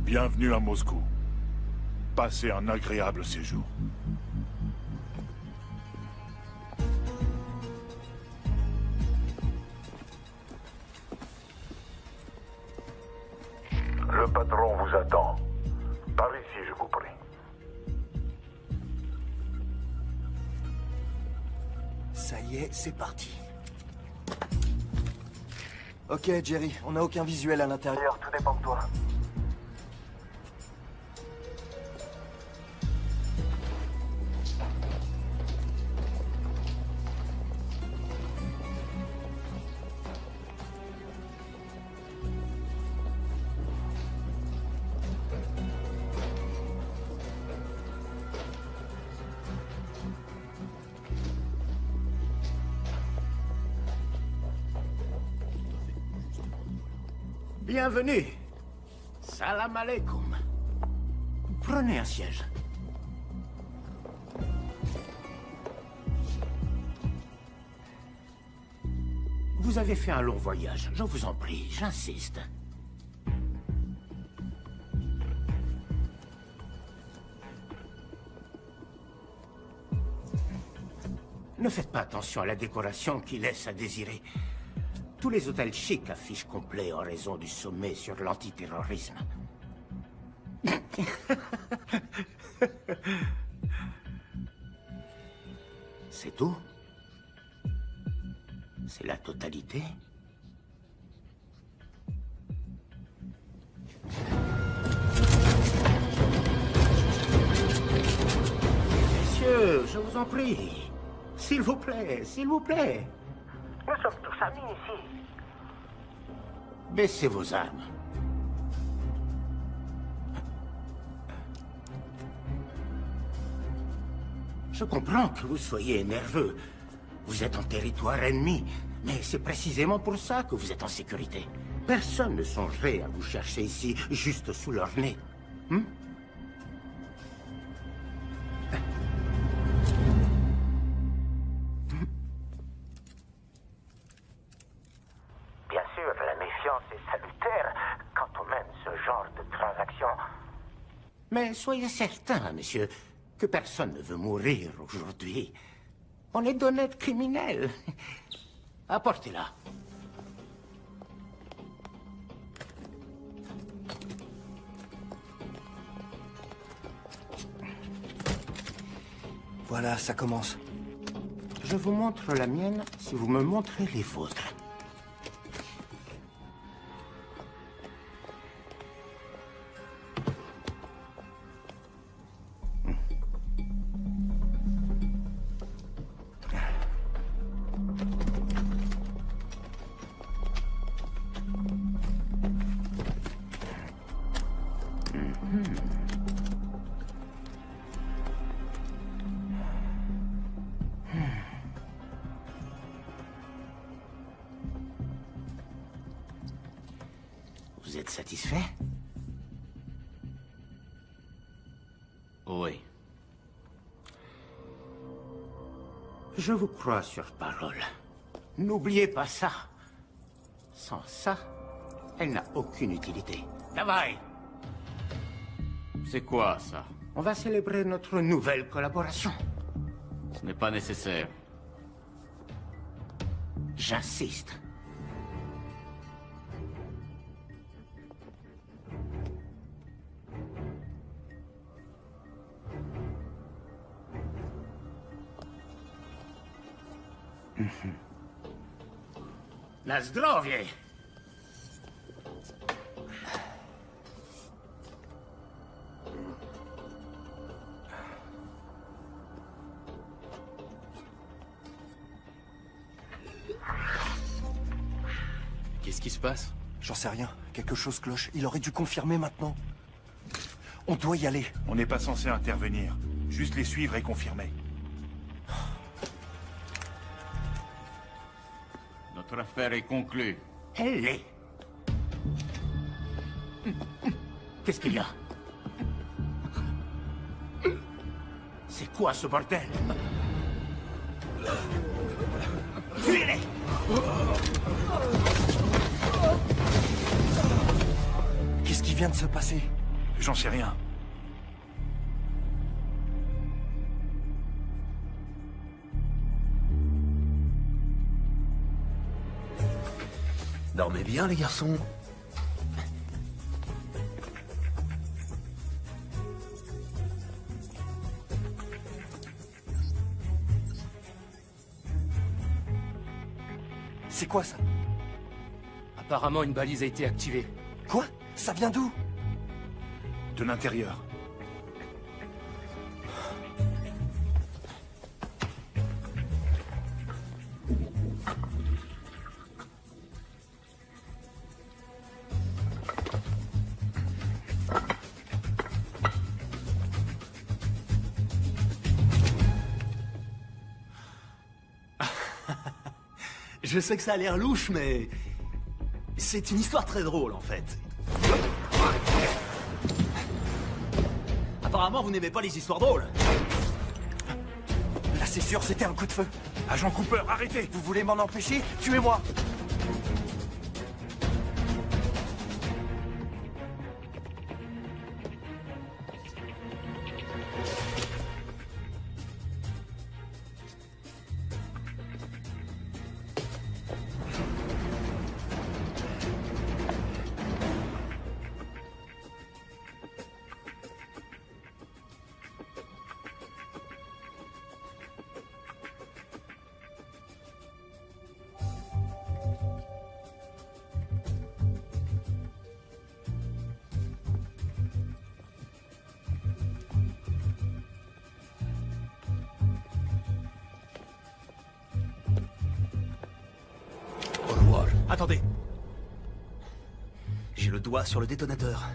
Bienvenue à Moscou. Passez un agréable séjour. Le patron vous attend. Par ici, je vous prie. Ça y est, c'est parti. Ok, Jerry, on n'a aucun visuel à l'intérieur, tout dépend de toi. Bienvenue. Salam alaikum. Prenez un siège. Vous avez fait un long voyage, je vous en prie, j'insiste. Ne faites pas attention à la décoration qui laisse à désirer. Tous les hôtels chics affichent complet en raison du sommet sur l'antiterrorisme. C'est tout? C'est la totalité? Messieurs, je vous en prie. S'il vous plaît, s'il vous plaît. Nous sommes tous amis ici. Baissez vos armes. Je comprends que vous soyez nerveux. Vous êtes en territoire ennemi, mais c'est précisément pour ça que vous êtes en sécurité. Personne ne songerait à vous chercher ici, juste sous leur nez. Bien sûr, la méfiance est salutaire quand on mène ce genre de transaction. Mais soyez certain, monsieur, que personne ne veut mourir aujourd'hui. On est d'honnêtes criminels. Apportez-la. Voilà, ça commence. Je vous montre la mienne si vous me montrez les vôtres. Vous êtes satisfait? Oui. Je vous crois sur parole. N'oubliez pas ça. Sans ça, elle n'a aucune utilité. Travail! C'est quoi, ça? On va célébrer notre nouvelle collaboration. Ce n'est pas nécessaire. J'insiste. Na zdrowie! Qu'est-ce qui se passe? J'en sais rien. Quelque chose cloche. Il aurait dû confirmer maintenant. On doit y aller. On n'est pas censé intervenir. Juste les suivre et confirmer. Notre affaire est conclue. Elle l'est. Qu'est-ce qu'il y a? C'est quoi ce bordel? Fuyez-les! Qu'est-ce qui vient de se passer? J'en sais rien. Dormez bien, les garçons. C'est quoi ça? Apparemment, une balise a été activée. Quoi? Ça vient d'où? De l'intérieur. Je sais que ça a l'air louche, mais... c'est une histoire très drôle, en fait. Apparemment, vous n'aimez pas les histoires drôles. Là, c'est sûr, c'était un coup de feu. Agent Cooper, arrêtez! Vous voulez m'en empêcher? Tuez-moi! Au revoir. Attendez. J'ai le doigt sur le détonateur.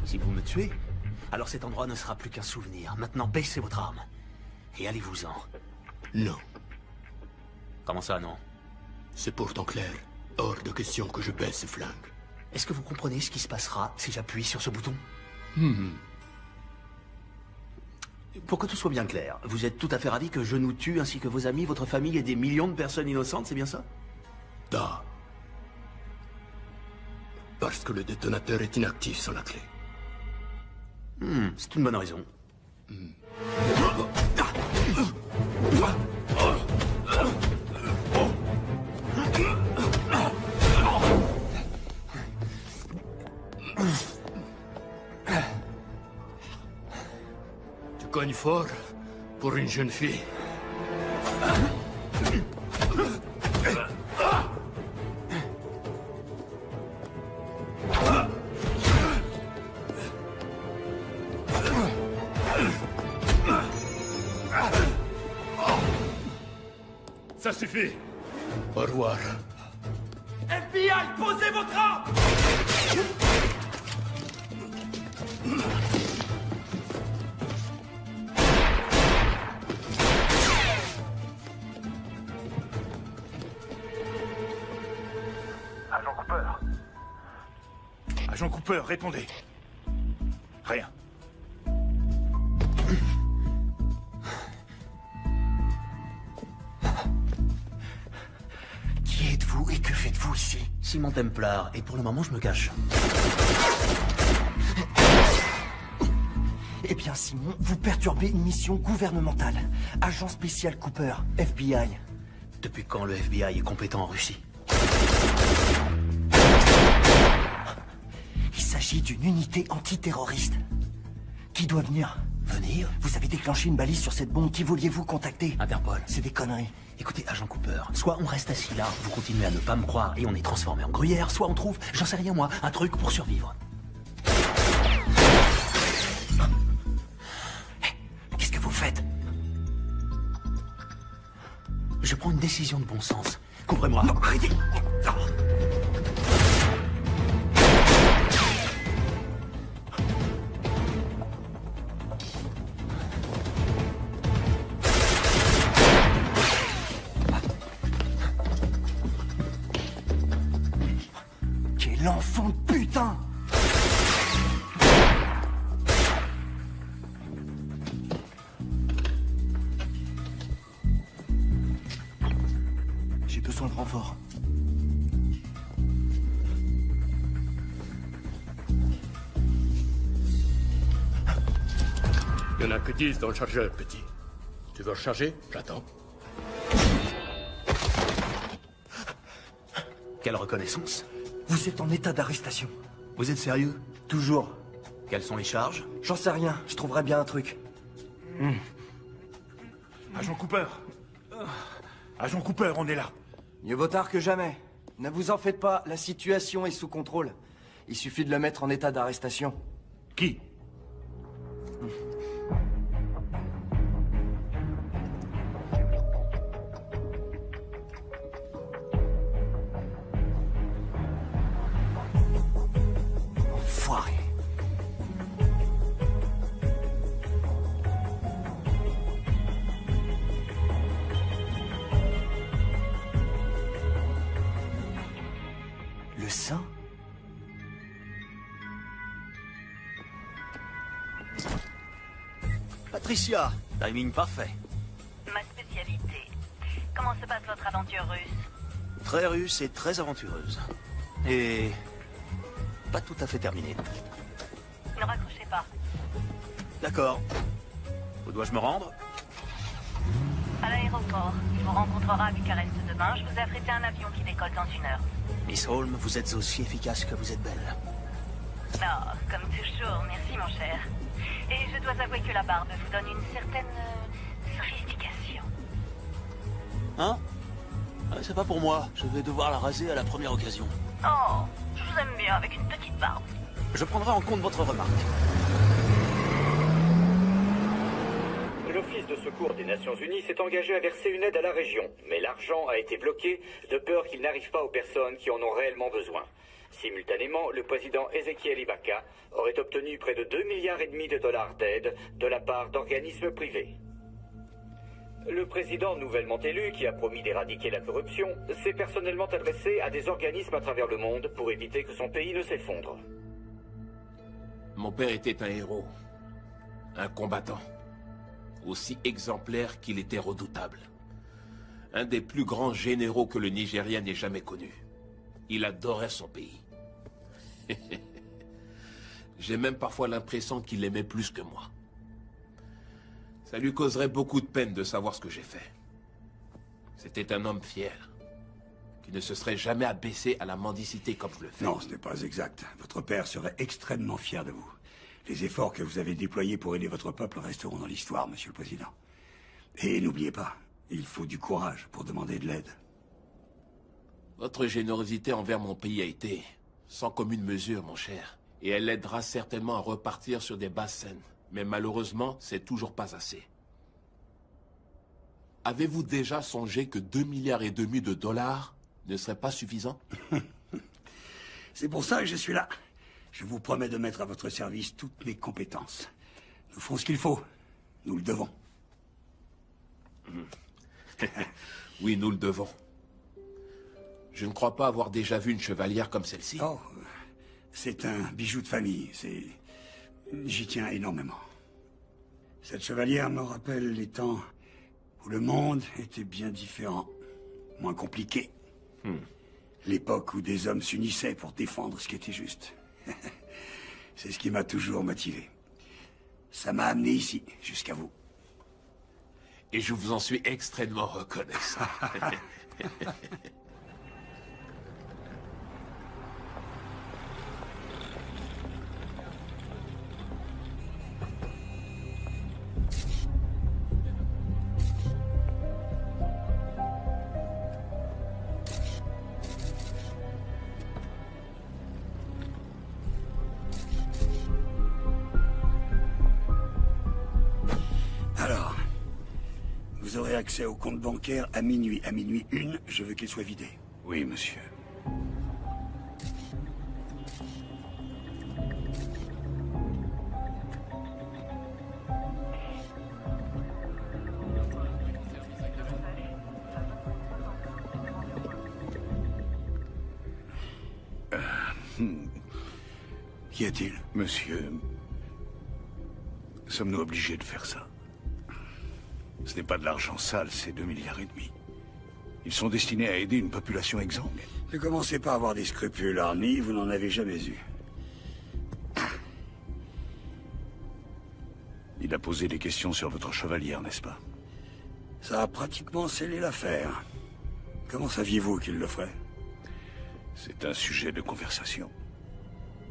Si vous me tuez, alors cet endroit ne sera plus qu'un souvenir. Maintenant, baissez votre arme. Et allez-vous-en. Non, Comment ça, non? c'est pourtant clair. Hors de question que je baisse ce flingue. Est-ce que vous comprenez ce qui se passera si j'appuie sur ce bouton? Pour que tout soit bien clair, vous êtes tout à fait ravi que je nous tue ainsi que vos amis, votre famille et des millions de personnes innocentes, c'est bien ça? Da. Parce que le détonateur est inactif sans la clé. C'est une bonne raison. Tu cognes fort pour une jeune fille. Ça suffit! Au revoir. FBI, posez votre arme! Agent Cooper, Agent Cooper, répondez. Rien. Qui êtes-vous et que faites-vous ici? Simon Templar, et pour le moment, je me cache. Eh bien, Simon, vous perturbez une mission gouvernementale. Agent spécial Cooper, FBI. Depuis quand le FBI est compétent en Russie? Il s'agit d'une unité antiterroriste. Qui doit venir? Venir? Vous avez déclenché une balise sur cette bombe. Qui vouliez-vous contacter? Interpol. C'est des conneries. Écoutez, agent Cooper, soit on reste assis là, vous continuez à ne pas me croire et on est transformé en gruyère, soit on trouve, j'en sais rien moi, un truc pour survivre. Qu'est-ce que vous faites? Je prends une décision de bon sens. Couvrez-moi. Non, arrêtez! Quel enfant de putain! J'ai besoin de renfort. Il n'y en a que 10 dans le chargeur, petit. Tu veux recharger? J'attends. Quelle reconnaissance? Vous êtes en état d'arrestation. Vous êtes sérieux? Toujours. Quelles sont les charges? J'en sais rien, je trouverai bien un truc. Agent Cooper. Agent Cooper, on est là. Mieux vaut tard que jamais. Ne vous en faites pas, la situation est sous contrôle. Il suffit de le mettre en état d'arrestation. Qui? Enfoiré. Le sang? Patricia, timing parfait. Ma spécialité. Comment se passe votre aventure russe? Très russe et très aventureuse. Et... pas tout à fait terminée. Ne raccrochez pas. D'accord. Où dois-je me rendre? À l'aéroport. Il vous rencontrera à Bucarest demain. Je vous ai affrété un avion qui décolle dans 1 heure. Miss Holmes, vous êtes aussi efficace que vous êtes belle. Oh, comme toujours. Merci, mon cher. Et je dois avouer que la barbe vous donne une certaine sophistication. Hein? C'est pas pour moi. Je vais devoir la raser à la première occasion. Oh, je vous aime bien avec une petite barbe. Je prendrai en compte votre remarque. L'Office de secours des Nations Unies s'est engagé à verser une aide à la région, mais l'argent a été bloqué de peur qu'il n'arrive pas aux personnes qui en ont réellement besoin. Simultanément, le président Ezekiel Ibaka aurait obtenu près de 2,5 milliards de dollars d'aide de la part d'organismes privés. Le président nouvellement élu, qui a promis d'éradiquer la corruption, s'est personnellement adressé à des organismes à travers le monde pour éviter que son pays ne s'effondre. Mon père était un héros, un combattant, aussi exemplaire qu'il était redoutable. Un des plus grands généraux que le Nigeria n'ait jamais connu. Il adorait son pays. J'ai même parfois l'impression qu'il l'aimait plus que moi. Ça lui causerait beaucoup de peine de savoir ce que j'ai fait. C'était un homme fier, qui ne se serait jamais abaissé à la mendicité comme je le fais. Non, ce n'est pas exact. Votre père serait extrêmement fier de vous. Les efforts que vous avez déployés pour aider votre peuple resteront dans l'histoire, Monsieur le Président. Et n'oubliez pas, il faut du courage pour demander de l'aide. Votre générosité envers mon pays a été sans commune mesure, mon cher. Et elle l'aidera certainement à repartir sur des bases saines. Mais malheureusement, c'est toujours pas assez. Avez-vous déjà songé que 2,5 milliards de dollars ne seraient pas suffisants? C'est pour ça que je suis là. Je vous promets de mettre à votre service toutes mes compétences. Nous ferons ce qu'il faut. Nous le devons. Oui, nous le devons. Je ne crois pas avoir déjà vu une chevalière comme celle-ci. Oh, c'est un bijou de famille. J'y tiens énormément. Cette chevalière me rappelle les temps où le monde était bien différent, moins compliqué. L'époque où des hommes s'unissaient pour défendre ce qui était juste. C'est ce qui m'a toujours motivé. Ça m'a amené ici, jusqu'à vous. Et je vous en suis extrêmement reconnaissant. Alors, vous aurez accès au compte bancaire à minuit. À minuit 1, je veux qu'il soit vidé. Oui, monsieur. Qu'y a-t-il? Monsieur, sommes-nous obligés de faire ça? Ce n'est pas de l'argent sale, c'est 2,5 milliards. Ils sont destinés à aider une population exsangue. Ne commencez pas à avoir des scrupules, Arnie, vous n'en avez jamais eu. Il a posé des questions sur votre chevalière, n'est-ce pas? Ça a pratiquement scellé l'affaire. Comment saviez-vous qu'il le ferait? C'est un sujet de conversation.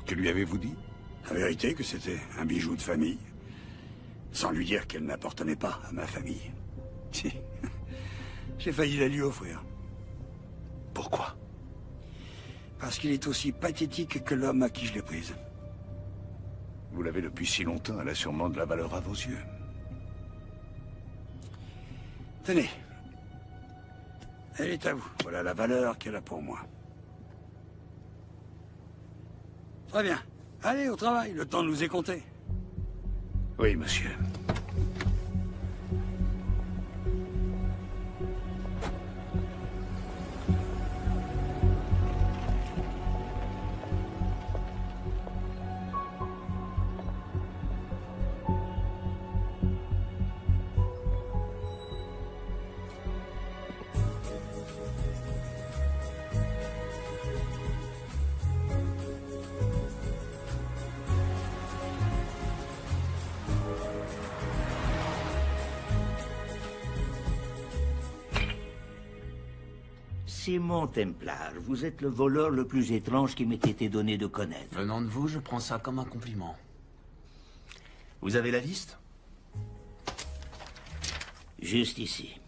Que lui avez-vous dit? La vérité, que c'était un bijou de famille. Sans lui dire qu'elle n'appartenait pas à ma famille. Si. J'ai failli la lui offrir. Pourquoi? Parce qu'il est aussi pathétique que l'homme à qui je l'ai prise. Vous l'avez depuis si longtemps, elle a sûrement de la valeur à vos yeux. Tenez. Elle est à vous. Voilà la valeur qu'elle a pour moi. Très bien. Allez, au travail. Le temps nous est compté. Oui, monsieur. Simon Templar, vous êtes le voleur le plus étrange qui m'ait été donné de connaître. Venant de vous, je prends ça comme un compliment. Vous avez la liste? Juste ici.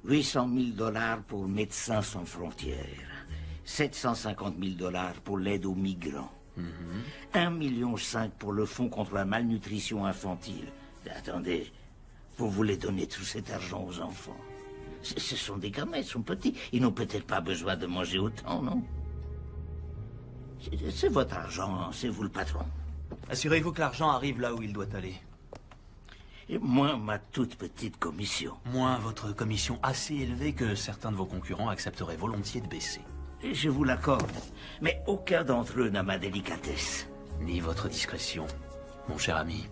800 000 $ pour Médecins sans frontières. 750 000 $ pour l'aide aux migrants. 1,5 million pour le fonds contre la malnutrition infantile. Attendez, vous voulez donner tout cet argent aux enfants? Ce sont des gamins, ils sont petits. Ils n'ont peut-être pas besoin de manger autant, non? C'est votre argent, c'est vous le patron. Assurez-vous que l'argent arrive là où il doit aller. Et moins ma toute petite commission. Moins votre commission assez élevée que certains de vos concurrents accepteraient volontiers de baisser. Et je vous l'accorde, mais aucun d'entre eux n'a ma délicatesse. Ni votre discrétion, mon cher ami.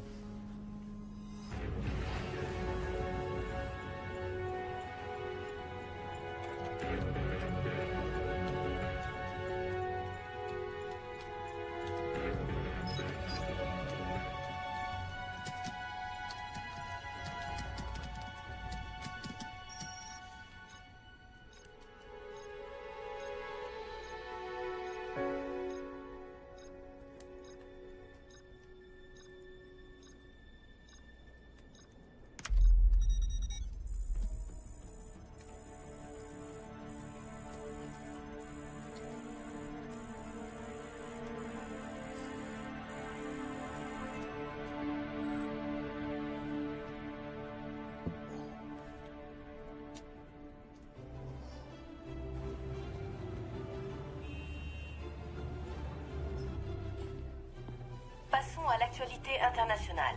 Passons à l'actualité internationale.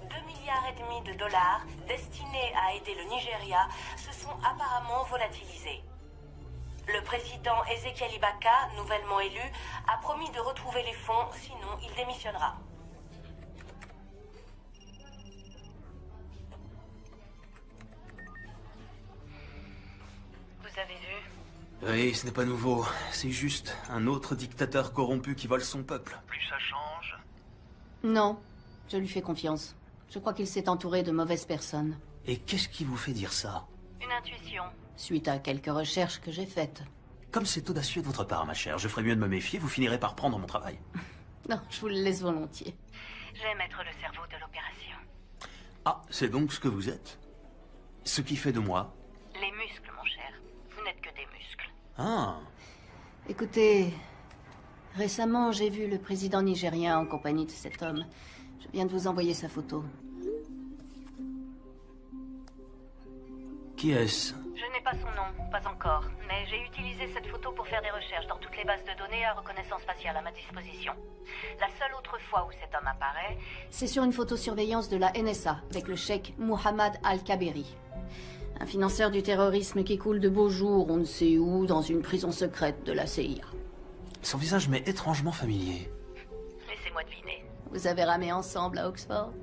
2,5 milliards de dollars destinés à aider le Nigeria se sont apparemment volatilisés. Le président Ezekiel Ibaka, nouvellement élu, a promis de retrouver les fonds, sinon il démissionnera. Vous avez vu? Oui, ce n'est pas nouveau. C'est juste un autre dictateur corrompu qui vole son peuple. Plus ça change. Non, je lui fais confiance. Je crois qu'il s'est entouré de mauvaises personnes. Et qu'est-ce qui vous fait dire ça? Une intuition. Suite à quelques recherches que j'ai faites. Comme c'est audacieux de votre part, ma chère, je ferais mieux de me méfier, vous finirez par prendre mon travail. Non, je vous le laisse volontiers. J'aime être le cerveau de l'opération. Ah, c'est donc ce que vous êtes? Ce qui fait de moi? Les muscles, mon cher. Vous n'êtes que des muscles. Ah. Écoutez, récemment, j'ai vu le président nigérien en compagnie de cet homme. Je viens de vous envoyer sa photo. Qui est-ce? Je n'ai pas son nom, pas encore. Mais j'ai utilisé cette photo pour faire des recherches dans toutes les bases de données à reconnaissance faciale à ma disposition. La seule autre fois où cet homme apparaît... C'est sur une photosurveillance de la NSA, avec le cheikh Mohammed Al-Kaberi. Un financeur du terrorisme qui coule de beaux jours, on ne sait où, dans une prison secrète de la CIA. Son visage m'est étrangement familier. Laissez-moi deviner. Vous avez ramé ensemble à Oxford?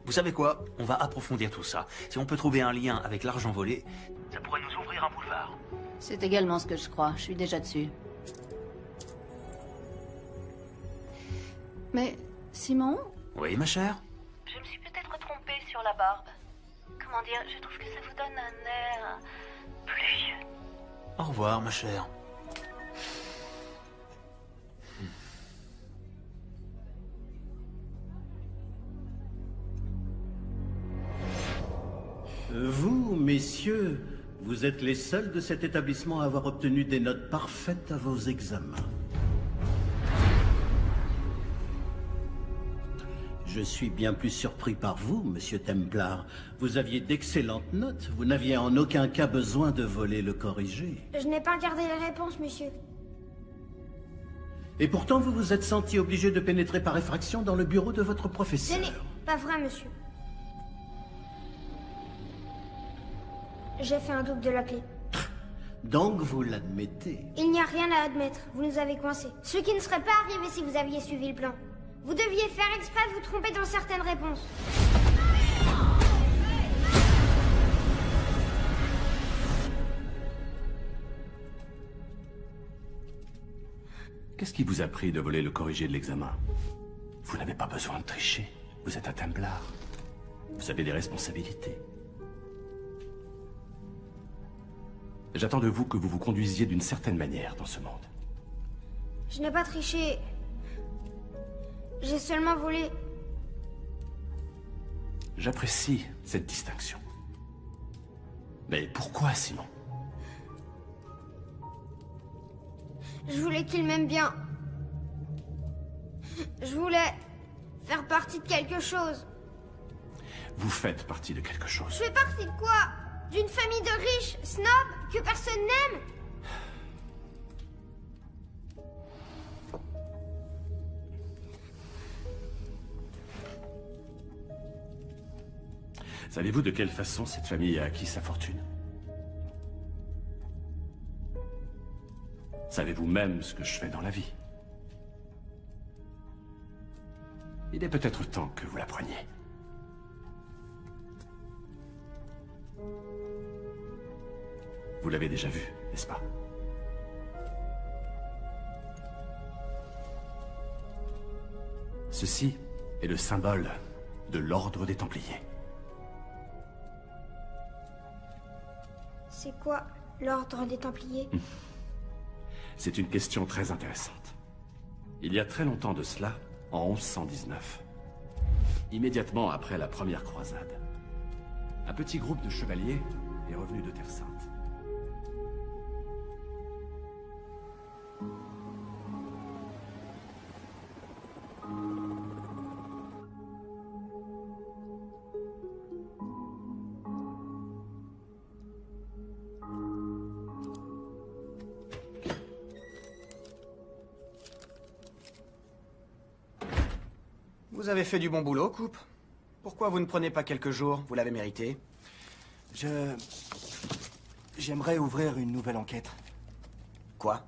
Vous savez quoi? On va approfondir tout ça. Si on peut trouver un lien avec l'argent volé, ça pourrait nous ouvrir un boulevard. C'est également ce que je crois. Je suis déjà dessus. Mais, Simon? Oui, ma chère? Je me suis peut-être trompée sur la barbe. Comment dire, je trouve que ça vous donne un air plus vieux. Au revoir, ma chère. Vous, messieurs, vous êtes les seuls de cet établissement à avoir obtenu des notes parfaites à vos examens. Je suis bien plus surpris par vous, monsieur Templar. Vous aviez d'excellentes notes. Vous n'aviez en aucun cas besoin de voler le corrigé. Je n'ai pas regardé les réponses, monsieur. Et pourtant, vous vous êtes senti obligé de pénétrer par effraction dans le bureau de votre Ce professeur. n'est pas vrai, monsieur. J'ai fait un double de la clé. Donc vous l'admettez. Il n'y a rien à admettre. Vous nous avez coincés. Ce qui ne serait pas arrivé si vous aviez suivi le plan. Vous deviez faire exprès de vous tromper dans certaines réponses. Qu'est-ce qui vous a pris de voler le corrigé de l'examen? Vous n'avez pas besoin de tricher. Vous êtes un Templar. Vous avez des responsabilités. J'attends de vous que vous vous conduisiez d'une certaine manière dans ce monde. Je n'ai pas triché. J'ai seulement volé. J'apprécie cette distinction. Mais pourquoi, Simon? Je voulais qu'il m'aime bien. Je voulais faire partie de quelque chose. Vous faites partie de quelque chose. Je fais partie de quoi? D'une famille de riches, snobs, que personne n'aime? Savez-vous de quelle façon cette famille a acquis sa fortune? Savez-vous même ce que je fais dans la vie? Il est peut-être temps que vous l'appreniez. Vous l'avez déjà vu, n'est-ce pas? Ceci est le symbole de l'ordre des Templiers. C'est quoi l'ordre des Templiers? C'est une question très intéressante. Il y a très longtemps de cela, en 1119, immédiatement après la première croisade, un petit groupe de chevaliers est revenu de Terre Sainte. Vous avez fait du bon boulot, Coupe. Pourquoi vous ne prenez pas quelques jours? Vous l'avez mérité. J'aimerais ouvrir une nouvelle enquête. Quoi?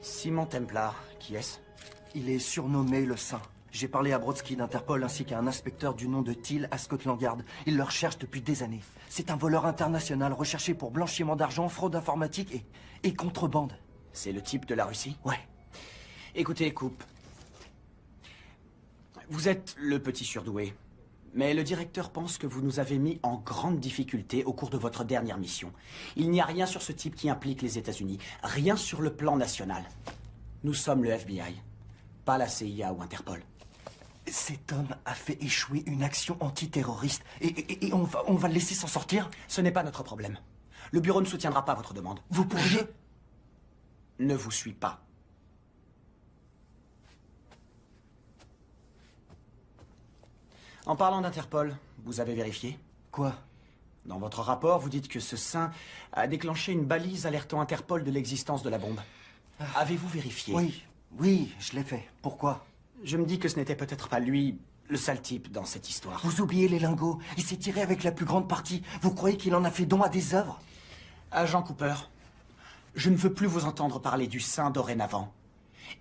Simon Templar, qui est-ce? Il est surnommé le Saint. J'ai parlé à Brodsky d'Interpol ainsi qu'à un inspecteur du nom de Thiel à Scotland Yard. Il le recherche depuis des années. C'est un voleur international recherché pour blanchiment d'argent, fraude informatique et contrebande. C'est le type de la Russie? Ouais. Écoutez, Coupe. Vous êtes le petit surdoué. Mais le directeur pense que vous nous avez mis en grande difficulté au cours de votre dernière mission. Il n'y a rien sur ce type qui implique les États-Unis. Rien sur le plan national. Nous sommes le FBI, pas la CIA ou Interpol. Cet homme a fait échouer une action antiterroriste. Et on va le laisser s'en sortir? Ce n'est pas notre problème. Le bureau ne soutiendra pas votre demande. Vous pourriez... Ne vous suis pas. En parlant d'Interpol, vous avez vérifié? Quoi? Dans votre rapport, vous dites que ce saint a déclenché une balise alertant Interpol de l'existence de la bombe. Avez-vous vérifié? Oui, je l'ai fait. Pourquoi? Je me dis que ce n'était peut-être pas lui, le sale type dans cette histoire. Vous oubliez les lingots. Il s'est tiré avec la plus grande partie. Vous croyez qu'il en a fait don à des œuvres? Agent Cooper, je ne veux plus vous entendre parler du saint dorénavant.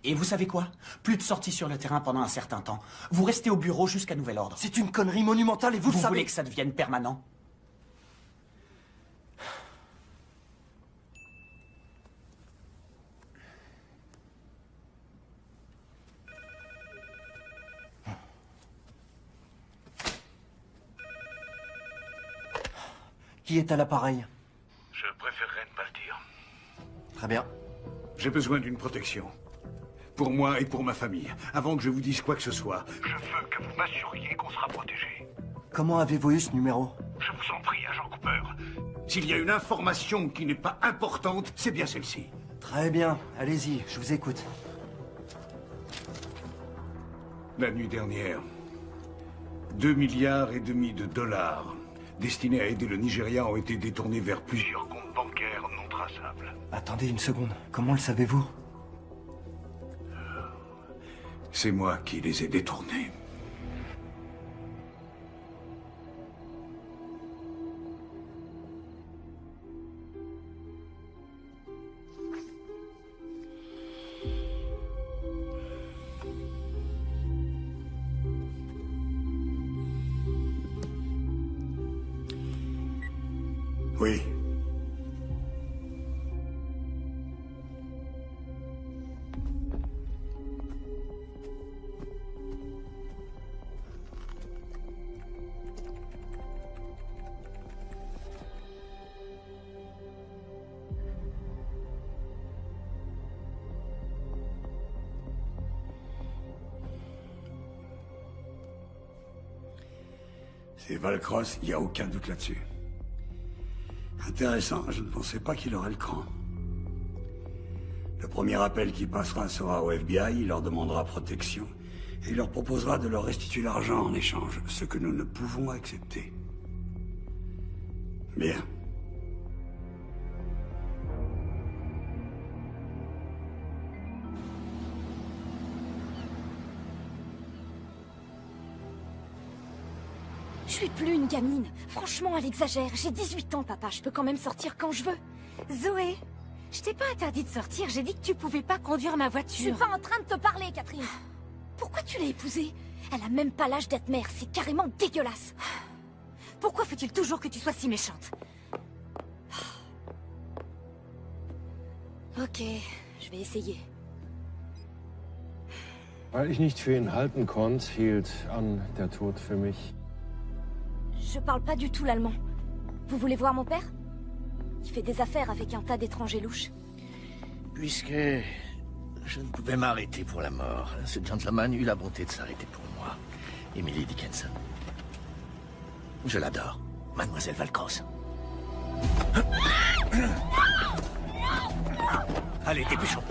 Et vous savez quoi? Plus de sorties sur le terrain pendant un certain temps. Vous restez au bureau jusqu'à nouvel ordre. C'est une connerie monumentale et vous le savez. Vous voulez que ça devienne permanent? Qui est à l'appareil? Je préférerais ne pas le dire. Très bien. J'ai besoin d'une protection. Pour moi et pour ma famille. Avant que je vous dise quoi que ce soit, je veux que vous m'assuriez qu'on sera protégé. Comment avez-vous eu ce numéro? Je vous en prie, agent Cooper. S'il y a une information qui n'est pas importante, c'est bien celle-ci. Très bien. Allez-y, je vous écoute. La nuit dernière, 2,5 milliards de dollars destinés à aider le Nigeria ont été détournés vers plusieurs comptes bancaires non traçables. Attendez une seconde. Comment le savez-vous? C'est moi qui les ai détournés. Oui. C'est Valcross, il n'y a aucun doute là-dessus. Intéressant, je ne pensais pas qu'il aurait le cran. Le premier appel qui passera sera au FBI, il leur demandera protection. Et il leur proposera de leur restituer l'argent en échange, ce que nous ne pouvons accepter. Bien. Je suis plus une gamine. Franchement, elle exagère. J'ai 18 ans, papa. Je peux quand même sortir quand je veux. Zoé, je t'ai pas interdit de sortir. J'ai dit que tu pouvais pas conduire ma voiture. Je suis pas en train de te parler, Catherine. Pourquoi tu l'as épousée? Elle a même pas l'âge d'être mère. C'est carrément dégueulasse. Pourquoi faut-il toujours que tu sois si méchante? Ok, je vais essayer. Weil ich nicht für ihn halten konnte, hielt an der Tod für mich. Je parle pas du tout l'allemand. Vous voulez voir mon père? Il fait des affaires avec un tas d'étrangers louches. Puisque je ne pouvais m'arrêter pour la mort, ce gentleman eut la bonté de s'arrêter pour moi. Emily Dickinson. Je l'adore, Mademoiselle Valcross. Allez, dépêchons.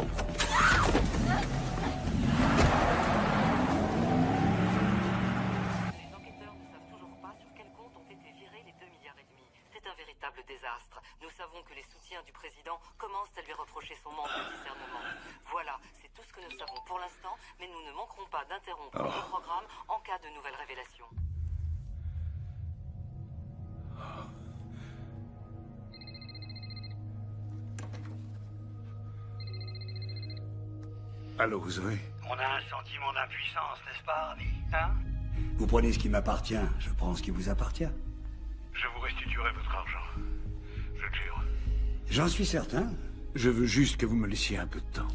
Désastre. Nous savons que les soutiens du président commencent à lui reprocher son manque de discernement. Voilà, c'est tout ce que nous savons pour l'instant, mais nous ne manquerons pas d'interrompre le programme en cas de nouvelles révélations. Allô, Zoé? On a un sentiment d'impuissance, n'est-ce pas, ami? Hein? Vous prenez ce qui m'appartient, je prends ce qui vous appartient. Je vous restituerai votre argent. Je le jure. J'en suis certain. Je veux juste que vous me laissiez un peu de temps.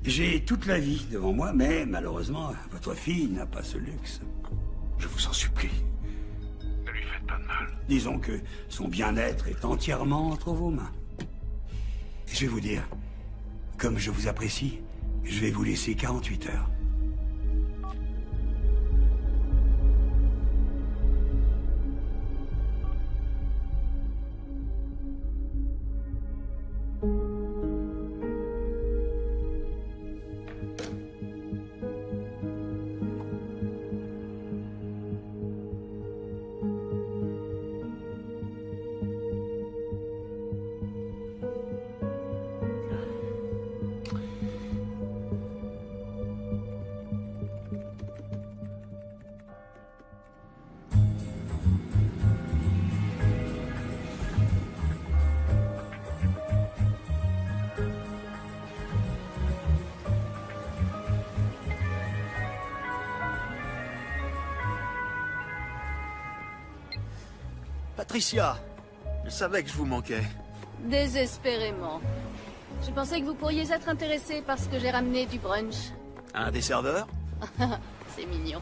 J'ai toute la vie devant moi, mais malheureusement, votre fille n'a pas ce luxe. Je vous en supplie. Ne lui faites pas de mal. Disons que son bien-être est entièrement entre vos mains. Je vais vous dire, comme je vous apprécie, je vais vous laisser 48 heures. Patricia, je savais que je vous manquais. Désespérément. Je pensais que vous pourriez être intéressé parce que j'ai ramené du brunch. Un des serveurs? C'est mignon.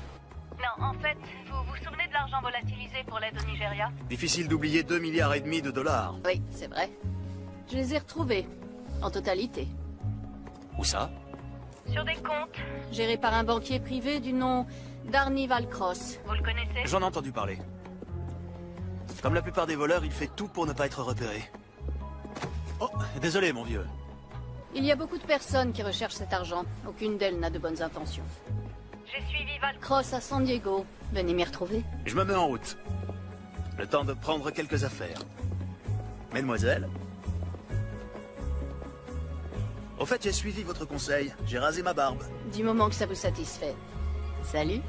Non, en fait, vous vous souvenez de l'argent argent volatilisé pour l'aide au Nigeria? Difficile d'oublier 2,5 milliards de dollars. Oui, c'est vrai. Je les ai retrouvés. En totalité. Où ça? Sur des comptes. Gérés par un banquier privé du nom d'Arnie Valcross. Vous le connaissez? J'en ai entendu parler. Comme la plupart des voleurs, il fait tout pour ne pas être repéré. Oh, désolé mon vieux. Il y a beaucoup de personnes qui recherchent cet argent. Aucune d'elles n'a de bonnes intentions. J'ai suivi Valcross à San Diego. Venez m'y retrouver. Je me mets en route. Le temps de prendre quelques affaires. Mesdemoiselles. Au fait, j'ai suivi votre conseil. J'ai rasé ma barbe. Du moment que ça vous satisfait. Salut.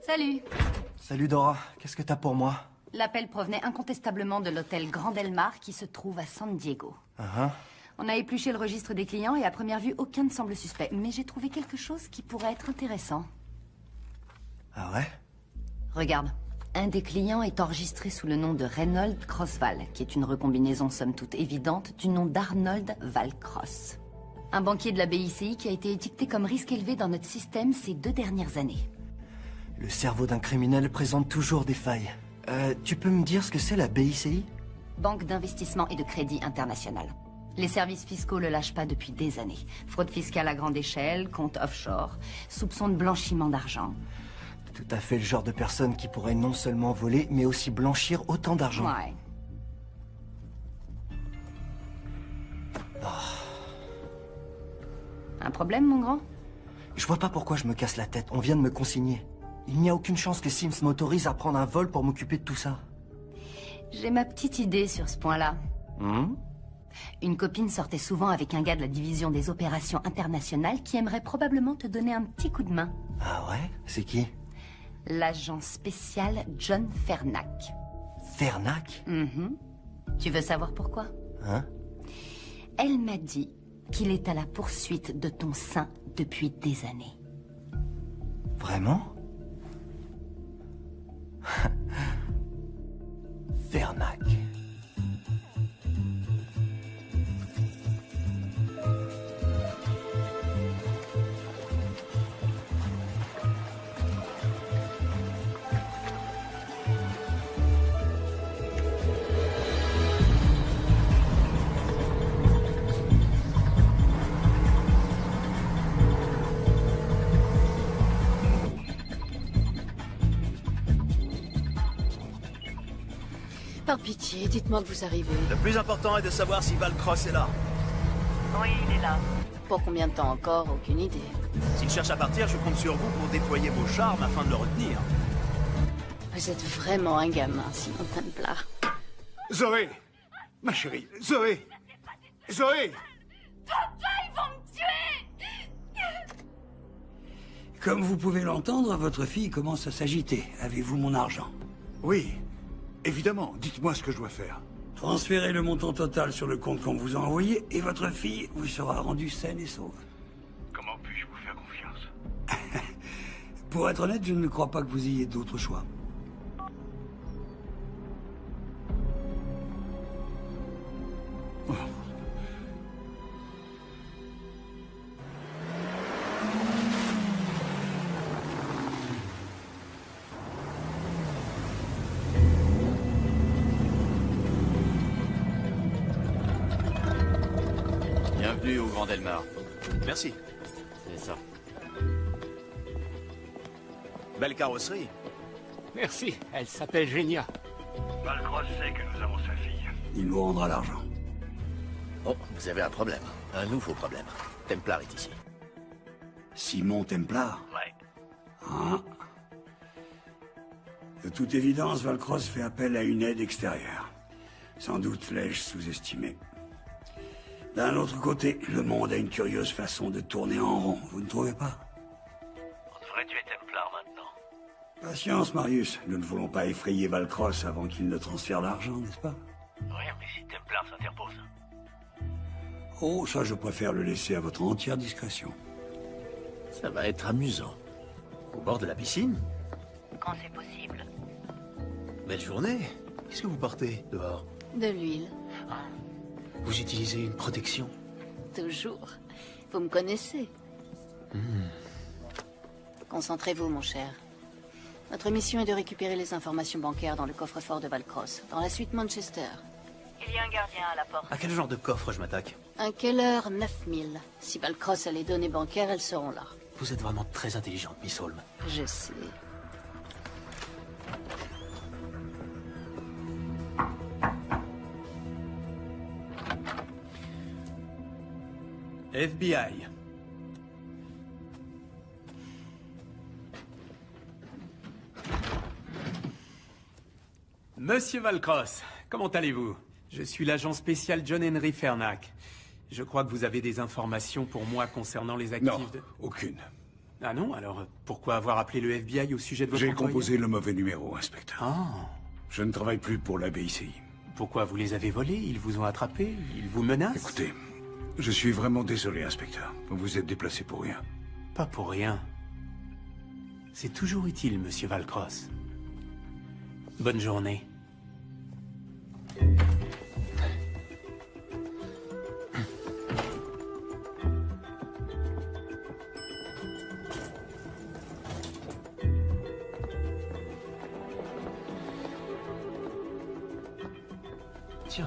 Salut. Salut Dora, qu'est-ce que t'as pour moi? L'appel provenait incontestablement de l'hôtel Grand Del Mar qui se trouve à San Diego. On a épluché le registre des clients et à première vue, aucun ne semble suspect. Mais j'ai trouvé quelque chose qui pourrait être intéressant. Ah ouais? Regarde. Un des clients est enregistré sous le nom de Reynold Crossval, qui est une recombinaison somme toute évidente du nom d'Arnold Valcross. Un banquier de la BICI qui a été étiqueté comme risque élevé dans notre système ces 2 dernières années. Le cerveau d'un criminel présente toujours des failles. Tu peux me dire ce que c'est la BICI? Banque d'investissement et de crédit international. Les services fiscaux le lâchent pas depuis des années. Fraude fiscale à grande échelle, compte offshore, soupçons de blanchiment d'argent. Tout à fait le genre de personne qui pourrait non seulement voler, mais aussi blanchir autant d'argent. Ouais. Un problème, mon grand? Je vois pas pourquoi je me casse la tête. On vient de me consigner. Il n'y a aucune chance que Sims m'autorise à prendre un vol pour m'occuper de tout ça. J'ai ma petite idée sur ce point-là. Une copine sortait souvent avec un gars de la division des opérations internationales qui aimerait probablement te donner un petit coup de main. Ah ouais? C'est qui? L'agent spécial John Fernac. Fernac? Tu veux savoir pourquoi? Elle m'a dit qu'il est à la poursuite de ton sein depuis des années. Vraiment? Fernac. Par pitié, dites-moi que vous arrivez. Le plus important est de savoir si Valcross est là. Oui, il est là. Pour combien de temps encore? Aucune idée. S'il cherche à partir, je compte sur vous pour déployer vos charmes afin de le retenir. Vous êtes vraiment un gamin, Simon Templar. Zoé! Ma chérie, Zoé! Zoé! Papa, ils vont me tuer! Comme vous pouvez l'entendre, votre fille commence à s'agiter. Avez-vous mon argent? Oui, évidemment. Dites-moi ce que je dois faire. Transférez le montant total sur le compte qu'on vous a envoyé et votre fille vous sera rendue saine et sauve. Comment puis-je vous faire confiance? Pour être honnête, je ne crois pas que vous ayez d'autre choix. Bienvenue au Grand Del Mar. Merci. C'est ça. Belle carrosserie. Merci, elle s'appelle Genia. Valcross sait que nous avons sa fille. Il nous rendra l'argent. Oh, vous avez un problème. Un nouveau problème. Templar est ici. Simon Templar? Ouais. Ah. De toute évidence, Valcross fait appel à une aide extérieure. Sans doute l'ai-je sous-estimé. D'un autre côté, le monde a une curieuse façon de tourner en rond, vous ne trouvez pas? On devrait tuer Templar maintenant. Patience, Marius. Nous ne voulons pas effrayer Valcross avant qu'il ne transfère l'argent, n'est-ce pas? Oui, mais si Templar s'interpose. Oh, ça, je préfère le laisser à votre entière discrétion. Ça va être amusant. Au bord de la piscine? Quand c'est possible. Belle journée. Qu'est-ce que vous portez dehors? De l'huile. Vous utilisez une protection? Toujours. Vous me connaissez. Concentrez-vous, mon cher. Notre mission est de récupérer les informations bancaires dans le coffre-fort de Valcross, dans la suite Manchester. Il y a un gardien à la porte. À quel genre de coffre je m'attaque? Un Keller 9000. Si Valcross a les données bancaires, elles seront là. Vous êtes vraiment très intelligente, Miss Holmes. Je sais. FBI. Monsieur Valcross, comment allez-vous? Je suis l'agent spécial John Henry Fernac. Je crois que vous avez des informations pour moi concernant les actifs Non, aucune. Ah non? Alors, pourquoi avoir appelé le FBI au sujet de votre J'ai employé? composé le mauvais numéro, inspecteur. Ah. Je ne travaille plus pour la BICI. Pourquoi vous les avez volés? Ils vous ont attrapés? Ils vous menacent? Écoutez, je suis vraiment désolé, inspecteur. Vous vous êtes déplacé pour rien. Pas pour rien. C'est toujours utile, monsieur Valcross. Bonne journée.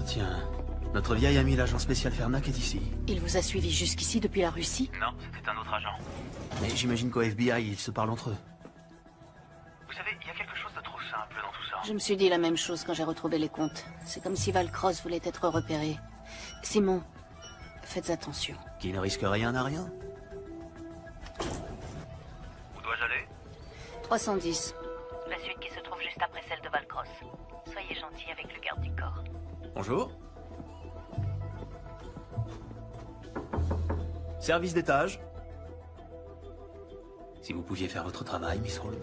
Tiens. Notre vieil ami l'agent spécial Fernac est ici. Il vous a suivi jusqu'ici depuis la Russie? Non, c'était un autre agent. Mais j'imagine qu'au FBI, ils se parlent entre eux. Vous savez, il y a quelque chose de trop simple dans tout ça. Je me suis dit la même chose quand j'ai retrouvé les comptes. C'est comme si Valcross voulait être repéré. Simon, faites attention. Qui ne risque rien n'a rien. Où dois-je aller? 310. La suite qui se trouve juste après celle de Valcross. Soyez gentil avec le garde du corps. Bonjour. Service d'étage. Si vous pouviez faire votre travail, Miss Holmes.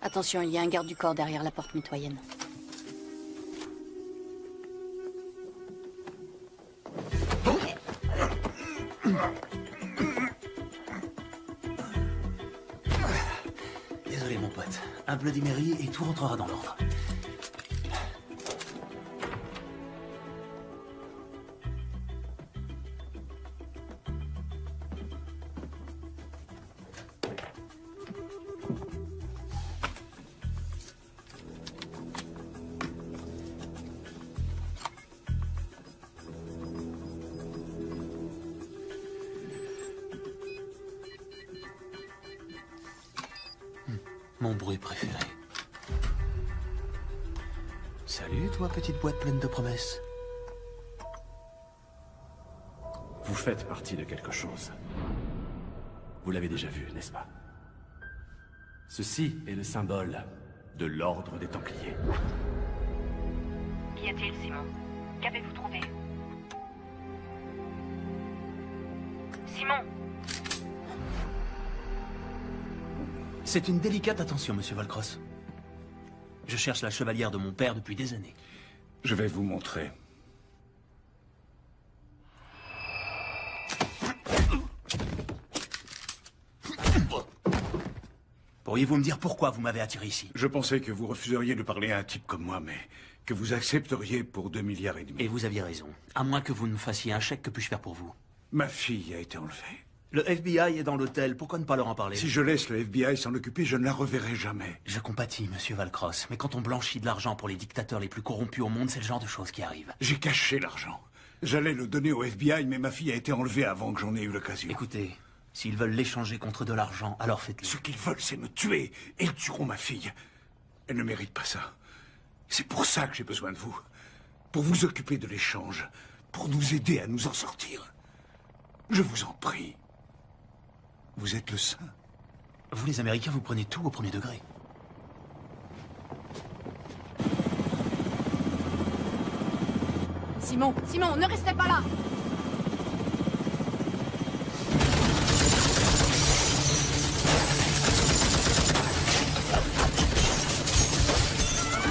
Attention, il y a un garde du corps derrière la porte mitoyenne. Désolé, mon pote. Un Bloody Mary et tout rentrera dans l'ordre. Mon bruit préféré. Salut, toi, petite boîte pleine de promesses. Vous faites partie de quelque chose. Vous l'avez déjà vu, n'est-ce pas? Ceci est le symbole de l'ordre des Templiers. Qu'y a-t-il, Simon? Qu'avez-vous trouvé? Simon! C'est une délicate attention, monsieur Valcross. Je cherche la chevalière de mon père depuis des années. Je vais vous montrer. Pourriez-vous me dire pourquoi vous m'avez attiré ici? Je pensais que vous refuseriez de parler à un type comme moi, mais que vous accepteriez pour 2,5 milliards. Et vous aviez raison. À moins que vous ne me fassiez un chèque, que puis-je faire pour vous? Ma fille a été enlevée. Le FBI est dans l'hôtel, pourquoi ne pas leur en parler? Si je laisse le FBI s'en occuper, je ne la reverrai jamais. Je compatis, monsieur Valcross, mais quand on blanchit de l'argent pour les dictateurs les plus corrompus au monde, c'est le genre de choses qui arrivent. J'ai caché l'argent. J'allais le donner au FBI, mais ma fille a été enlevée avant que j'en ai eu l'occasion. Écoutez, s'ils veulent l'échanger contre de l'argent, alors faites-le. Ce qu'ils veulent, c'est me tuer. Et ils tueront ma fille. Elle ne mérite pas ça. C'est pour ça que j'ai besoin de vous. Pour vous occuper de l'échange. Pour nous aider à nous en sortir. Je vous en prie. Vous êtes le saint. Vous, les Américains, vous prenez tout au premier degré. Simon, ne restez pas là!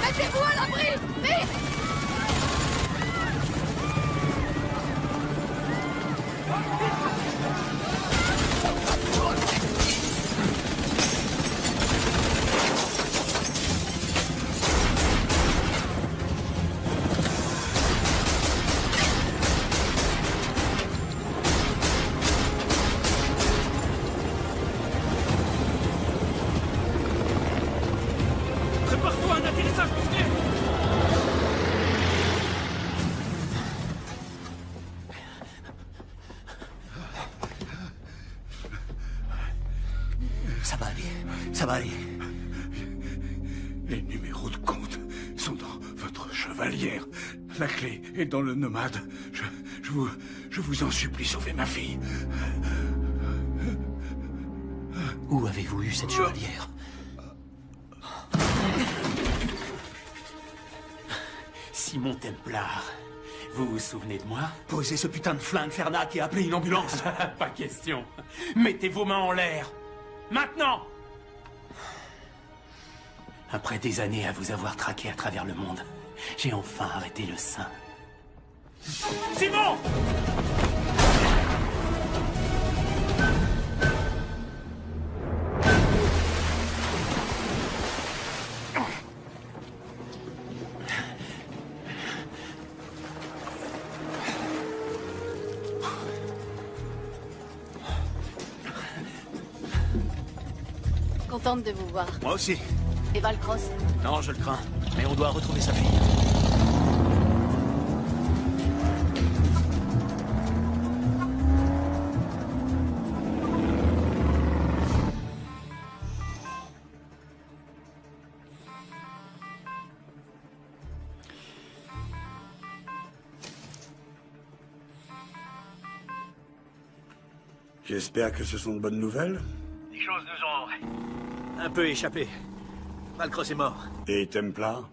Mettez-vous à l'abri! Vite! Prépare-toi à un atterrissage musclé! Ça va aller, ça va aller. Les numéros de compte sont dans votre chevalière. La clé est dans le nomade. Je vous en supplie, sauvez ma fille. Où avez-vous eu cette chevalière? Simon Templar, vous vous souvenez de moi? Posez ce putain de flingue, Fernac, et appelez une ambulance. Pas question. Mettez vos mains en l'air. Maintenant! Après des années à vous avoir traqué à travers le monde, j'ai enfin arrêté le sein. Simon! Contente de vous voir. Moi aussi. Et Valcross? Non, je le crains. Mais on doit retrouver sa fille. J'espère que ce sont de bonnes nouvelles. Les choses nous ont un peu échappé. Valcross est mort. Et Templar?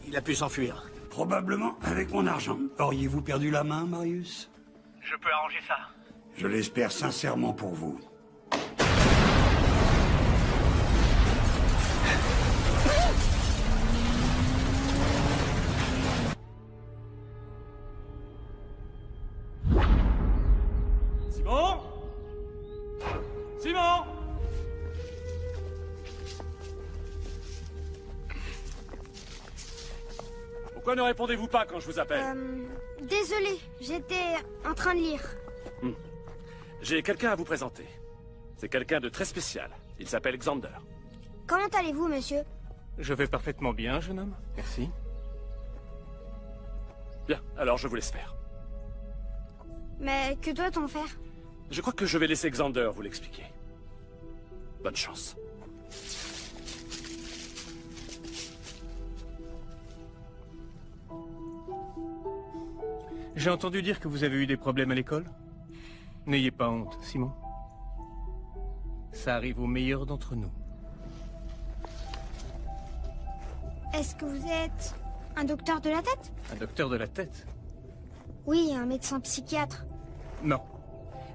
Il a pu s'enfuir. Probablement avec mon argent. Auriez-vous perdu la main, Marius? Je peux arranger ça. Je l'espère sincèrement pour vous. Simon? Simon? Pourquoi ne répondez-vous pas quand je vous appelle? Désolé, j'étais en train de lire. J'ai quelqu'un à vous présenter. C'est quelqu'un de très spécial. Il s'appelle Xander. Comment allez-vous, monsieur? Je vais parfaitement bien, jeune homme. Merci. Bien, alors je vous laisse faire. Mais que doit-on faire? Je crois que je vais laisser Xander vous l'expliquer. Bonne chance. J'ai entendu dire que vous avez eu des problèmes à l'école. N'ayez pas honte, Simon. Ça arrive aux meilleurs d'entre nous. Est-ce que vous êtes un docteur de la tête? Un docteur de la tête? Oui, un médecin psychiatre. Non.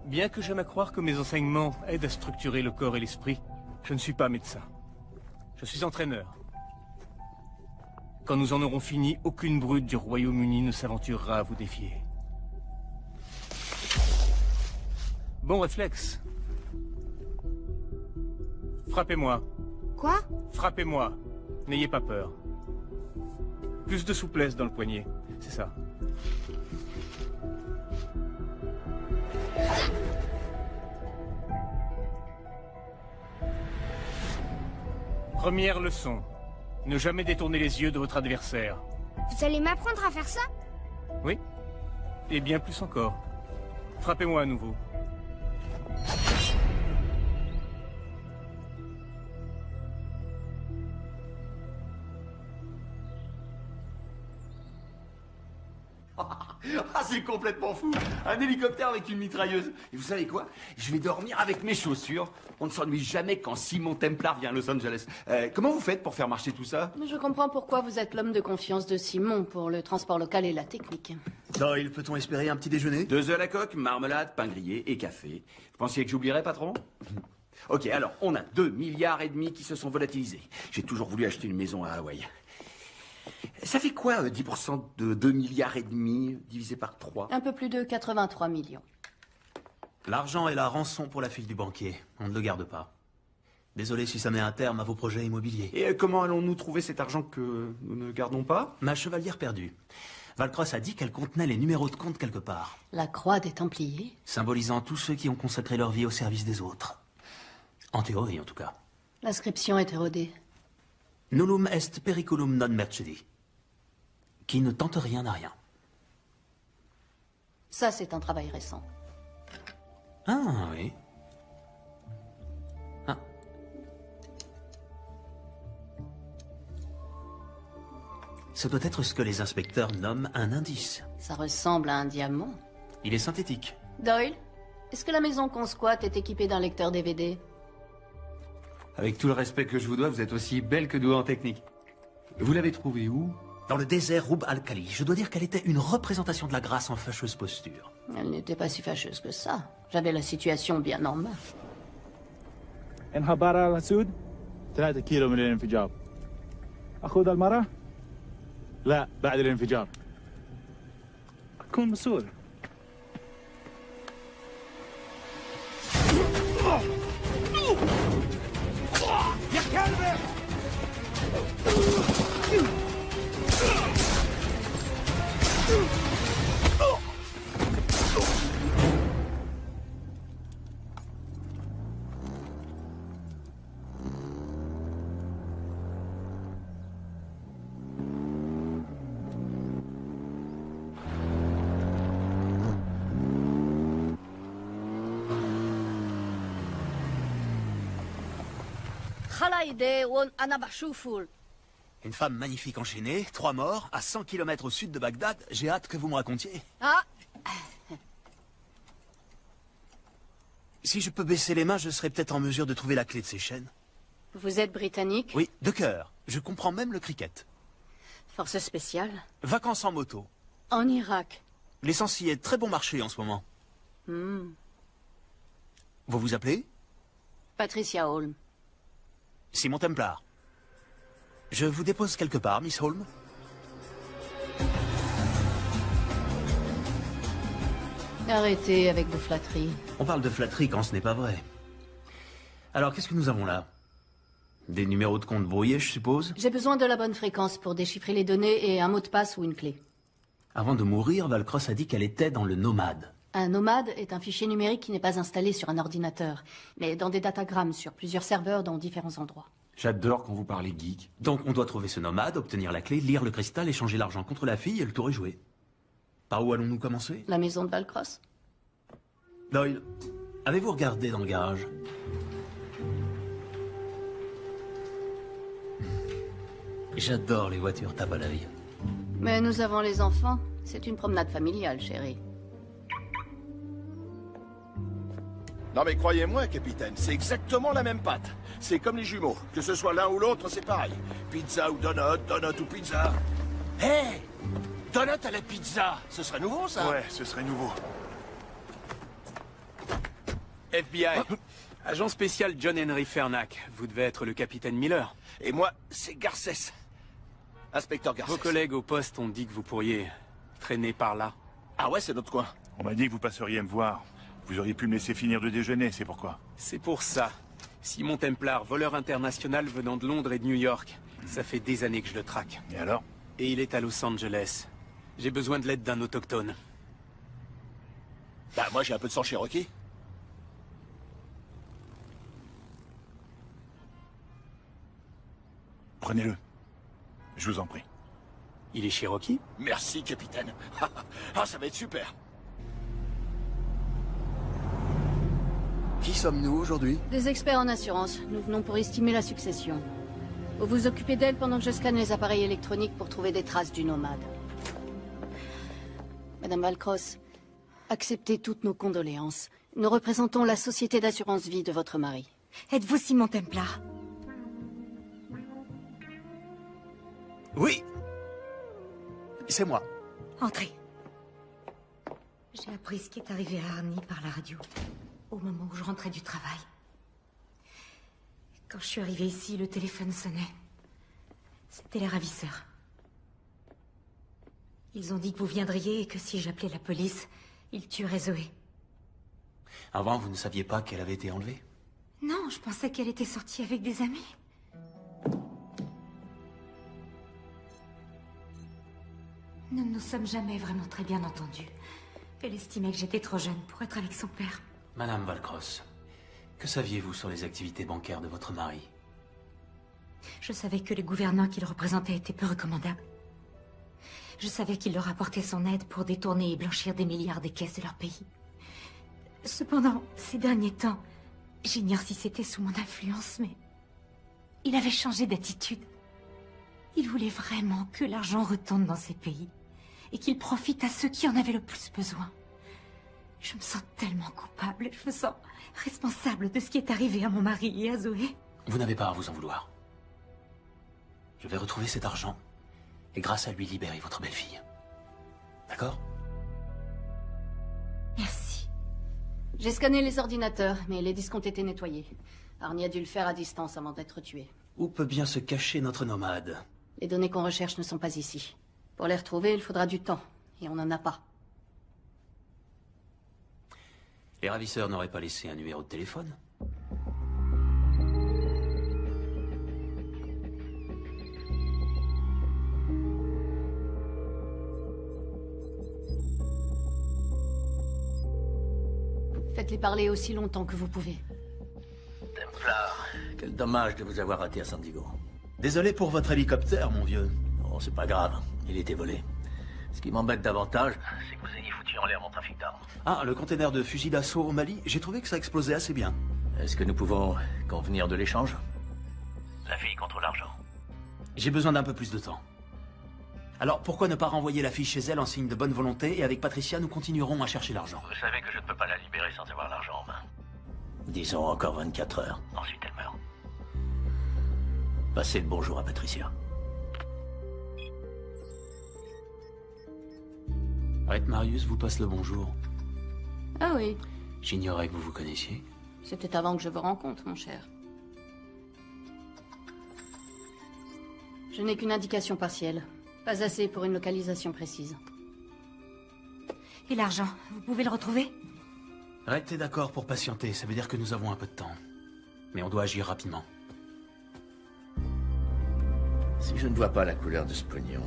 Bien que j'aime à croire que mes enseignements aident à structurer le corps et l'esprit, je ne suis pas médecin. Je suis entraîneur. Quand nous en aurons fini, aucune brute du Royaume-Uni ne s'aventurera à vous défier. Bon réflexe. Frappez-moi. Quoi? Frappez-moi. N'ayez pas peur. Plus de souplesse dans le poignet, c'est ça. Première leçon. Ne jamais détourner les yeux de votre adversaire. Vous allez m'apprendre à faire ça? Oui. Et bien plus encore. Frappez-moi à nouveau. Ah, c'est complètement fou! Un hélicoptère avec une mitrailleuse. Et vous savez quoi? Je vais dormir avec mes chaussures. On ne s'ennuie jamais quand Simon Templar vient à Los Angeles. Comment vous faites pour faire marcher tout ça? Je comprends pourquoi vous êtes l'homme de confiance de Simon pour le transport local et la technique. Doyle, peut-on espérer un petit déjeuner? 2 œufs à la coque, marmelade, pain grillé et café. Vous pensiez que j'oublierais, patron? Ok, alors, on a 2,5 milliards qui se sont volatilisés. J'ai toujours voulu acheter une maison à Hawaï. Ça fait quoi, 10% de 2,5 milliards divisé par 3? Un peu plus de 83 millions. L'argent est la rançon pour la fille du banquier. On ne le garde pas. Désolé si ça met un terme à vos projets immobiliers. Et comment allons-nous trouver cet argent que nous ne gardons pas? Ma chevalière perdue. Valcross a dit qu'elle contenait les numéros de compte quelque part. La croix des Templiers? Symbolisant tous ceux qui ont consacré leur vie au service des autres. En théorie, en tout cas. L'inscription est érodée. Nullum est periculum non mercedi. Qui ne tente rien n'a rien. Ça, c'est un travail récent. Ah, oui. Ah. Ce doit être ce que les inspecteurs nomment un indice. Ça ressemble à un diamant. Il est synthétique. Doyle, est-ce que la maison qu'on squatte est équipée d'un lecteur DVD? Avec tout le respect que je vous dois, vous êtes aussi belle que douée en technique. Vous l'avez trouvée où? Dans le désert Rub al-Khali. Je dois dire qu'elle était une représentation de la grâce en fâcheuse posture. Elle n'était pas si fâcheuse que ça. J'avais la situation bien en main. انهبار على السود 3 كيلو من الانفجار. أخذ المرة؟ لا بعد الانفجار. كن مسؤول. يا كلب! Une femme magnifique enchaînée, 3 morts, à 100 km au sud de Bagdad. J'ai hâte que vous me racontiez. Ah! Si je peux baisser les mains, je serai peut-être en mesure de trouver la clé de ces chaînes. Vous êtes britannique? Oui, de cœur. Je comprends même le cricket. Force spéciale? Vacances en moto. En Irak? L'essence y est très bon marché en ce moment. Hmm. Vous vous appelez? Patricia Holm. Simon Templar. Je vous dépose quelque part, Miss Holm. Arrêtez avec vos flatteries. On parle de flatterie quand ce n'est pas vrai. Alors, qu'est-ce que nous avons là? Des numéros de compte brouillés, je suppose? J'ai besoin de la bonne fréquence pour déchiffrer les données et un mot de passe ou une clé. Avant de mourir, Valcross a dit qu'elle était dans le nomade. Un nomade est un fichier numérique qui n'est pas installé sur un ordinateur, mais dans des datagrammes sur plusieurs serveurs dans différents endroits. J'adore quand vous parlez geek. Donc on doit trouver ce nomade, obtenir la clé, lire le cristal, échanger l'argent contre la fille et le tour est joué. Par où allons-nous commencer? La maison de Valcross. Doyle, avez-vous regardé dans le garage? J'adore les voitures tape à l'œil. Mais nous avons les enfants. C'est une promenade familiale, chérie. Non mais croyez-moi, capitaine, c'est exactement la même pâte. C'est comme les jumeaux. Que ce soit l'un ou l'autre, c'est pareil. Pizza ou donut, donut ou pizza. Hé hey, donut à la pizza, ce serait nouveau, ça? Ouais, ce serait nouveau. FBI. Agent spécial John Henry Fernac. Vous devez être le capitaine Miller. Et moi, c'est Garcès. Inspecteur Garcès. Vos collègues au poste ont dit que vous pourriez traîner par là. Ah ouais, c'est notre coin. On m'a dit que vous passeriez me voir. Vous auriez pu me laisser finir de déjeuner, c'est pourquoi. C'est pour ça. Simon Templar, voleur international venant de Londres et de New York. Ça fait des années que je le traque. Et alors? Et il est à Los Angeles. J'ai besoin de l'aide d'un autochtone. Bah moi j'ai un peu de sang cherokee. Prenez-le. Je vous en prie. Il est cherokee? Merci, capitaine. Ah, ça va être super. Qui sommes-nous aujourd'hui? Des experts en assurance. Nous venons pour estimer la succession. Vous vous occupez d'elle pendant que je scanne les appareils électroniques pour trouver des traces du nomade. Madame Valcross, acceptez toutes nos condoléances. Nous représentons la société d'assurance vie de votre mari. Êtes-vous Simon Templar? Oui. C'est moi. Entrez. J'ai appris ce qui est arrivé à Arnie par la radio, au moment où je rentrais du travail. Quand je suis arrivée ici, le téléphone sonnait. C'était les ravisseurs. Ils ont dit que vous viendriez et que si j'appelais la police, ils tueraient Zoé. Avant, vous ne saviez pas qu'elle avait été enlevée? Non, je pensais qu'elle était sortie avec des amis. Nous ne nous sommes jamais vraiment très bien entendus. Elle estimait que j'étais trop jeune pour être avec son père. Madame Valcross, que saviez-vous sur les activités bancaires de votre mari? Je savais que les gouvernants qu'il représentait étaient peu recommandables. Je savais qu'il leur apportait son aide pour détourner et blanchir des milliards des caisses de leur pays. Cependant, ces derniers temps, j'ignore si c'était sous mon influence, mais il avait changé d'attitude. Il voulait vraiment que l'argent retourne dans ces pays et qu'il profite à ceux qui en avaient le plus besoin. Je me sens tellement coupable, je me sens responsable de ce qui est arrivé à mon mari et à Zoé. Vous n'avez pas à vous en vouloir. Je vais retrouver cet argent et grâce à lui libérer votre belle-fille. D'accord? Merci. J'ai scanné les ordinateurs, mais les disques ont été nettoyés. Arnie a dû le faire à distance avant d'être tué. Où peut bien se cacher notre nomade? Les données qu'on recherche ne sont pas ici. Pour les retrouver, il faudra du temps, et on n'en a pas. Les ravisseurs n'auraient pas laissé un numéro de téléphone? Faites-les parler aussi longtemps que vous pouvez. Templar, quel dommage de vous avoir raté à San Diego. Désolé pour votre hélicoptère, mon vieux. Oh, c'est pas grave, il était volé. Ce qui m'embête davantage, c'est que vous ayez foutu en l'air mon trafic d'armes. Ah, le container de fusil d'assaut au Mali, j'ai trouvé que ça explosait assez bien. Est-ce que nous pouvons convenir de l'échange? La fille contre l'argent. J'ai besoin d'un peu plus de temps. Alors, pourquoi ne pas renvoyer la fille chez elle en signe de bonne volonté, et avec Patricia, nous continuerons à chercher l'argent. Vous savez que je ne peux pas la libérer sans avoir l'argent en main. Disons encore 24 heures, ensuite elle meurt. Passez le bonjour à Patricia. Rhett Marius vous passe le bonjour. Ah oui, J'ignorais que vous vous connaissiez. c'était avant que je vous rencontre, mon cher. Je n'ai qu'une indication partielle. Pas assez pour une localisation précise. Et l'argent, vous pouvez le retrouver? Rhett est d'accord pour patienter, ça veut dire que nous avons un peu de temps. Mais on doit agir rapidement. Si je ne vois pas la couleur de ce pognon,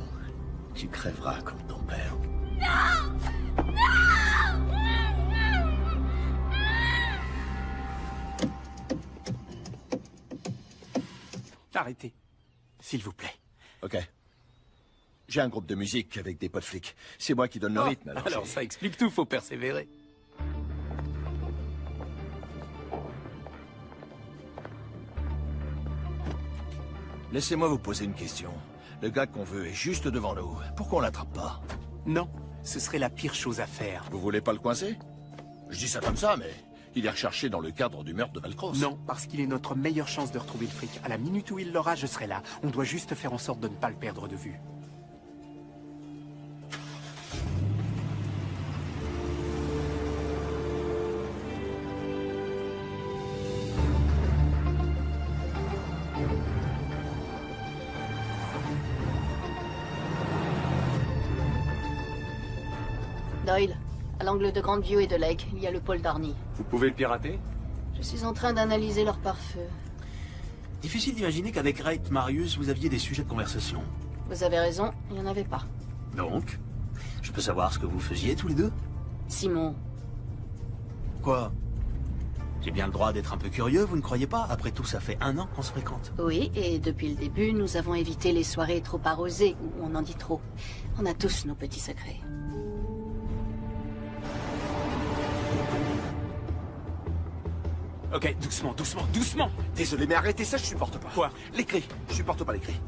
tu crèveras comme ton père. Non! Non! Arrêtez, s'il vous plaît. Ok. J'ai un groupe de musique avec des potes flics. C'est moi qui donne le rythme. Alors ça explique tout, faut persévérer. Laissez-moi vous poser une question. Le gars qu'on veut est juste devant nous. Pourquoi on l'attrape pas? Non, ce serait la pire chose à faire. Vous voulez pas le coincer? Je dis ça comme ça, mais il est recherché dans le cadre du meurtre de Valcross. Non, parce qu'il est notre meilleure chance de retrouver le fric. À la minute où il l'aura, je serai là. On doit juste faire en sorte de ne pas le perdre de vue. Doyle, à l'angle de Grandview et de Lake, il y a le pôle d'Arnie. Vous pouvez le pirater? Je suis en train d'analyser leur pare-feu. Difficile d'imaginer qu'avec Rhett Marius, vous aviez des sujets de conversation. Vous avez raison, il n'y en avait pas. Donc, je peux savoir ce que vous faisiez tous les deux? Simon. Quoi? J'ai bien le droit d'être un peu curieux, vous ne croyez pas? Après tout, ça fait 1 an qu'on se fréquente. Oui, et depuis le début, nous avons évité les soirées trop arrosées, où on en dit trop. On a tous nos petits secrets. Ok, doucement, doucement, doucement. Désolé, mais arrêtez ça, je supporte pas. Quoi? Les cris. Je supporte pas les cris.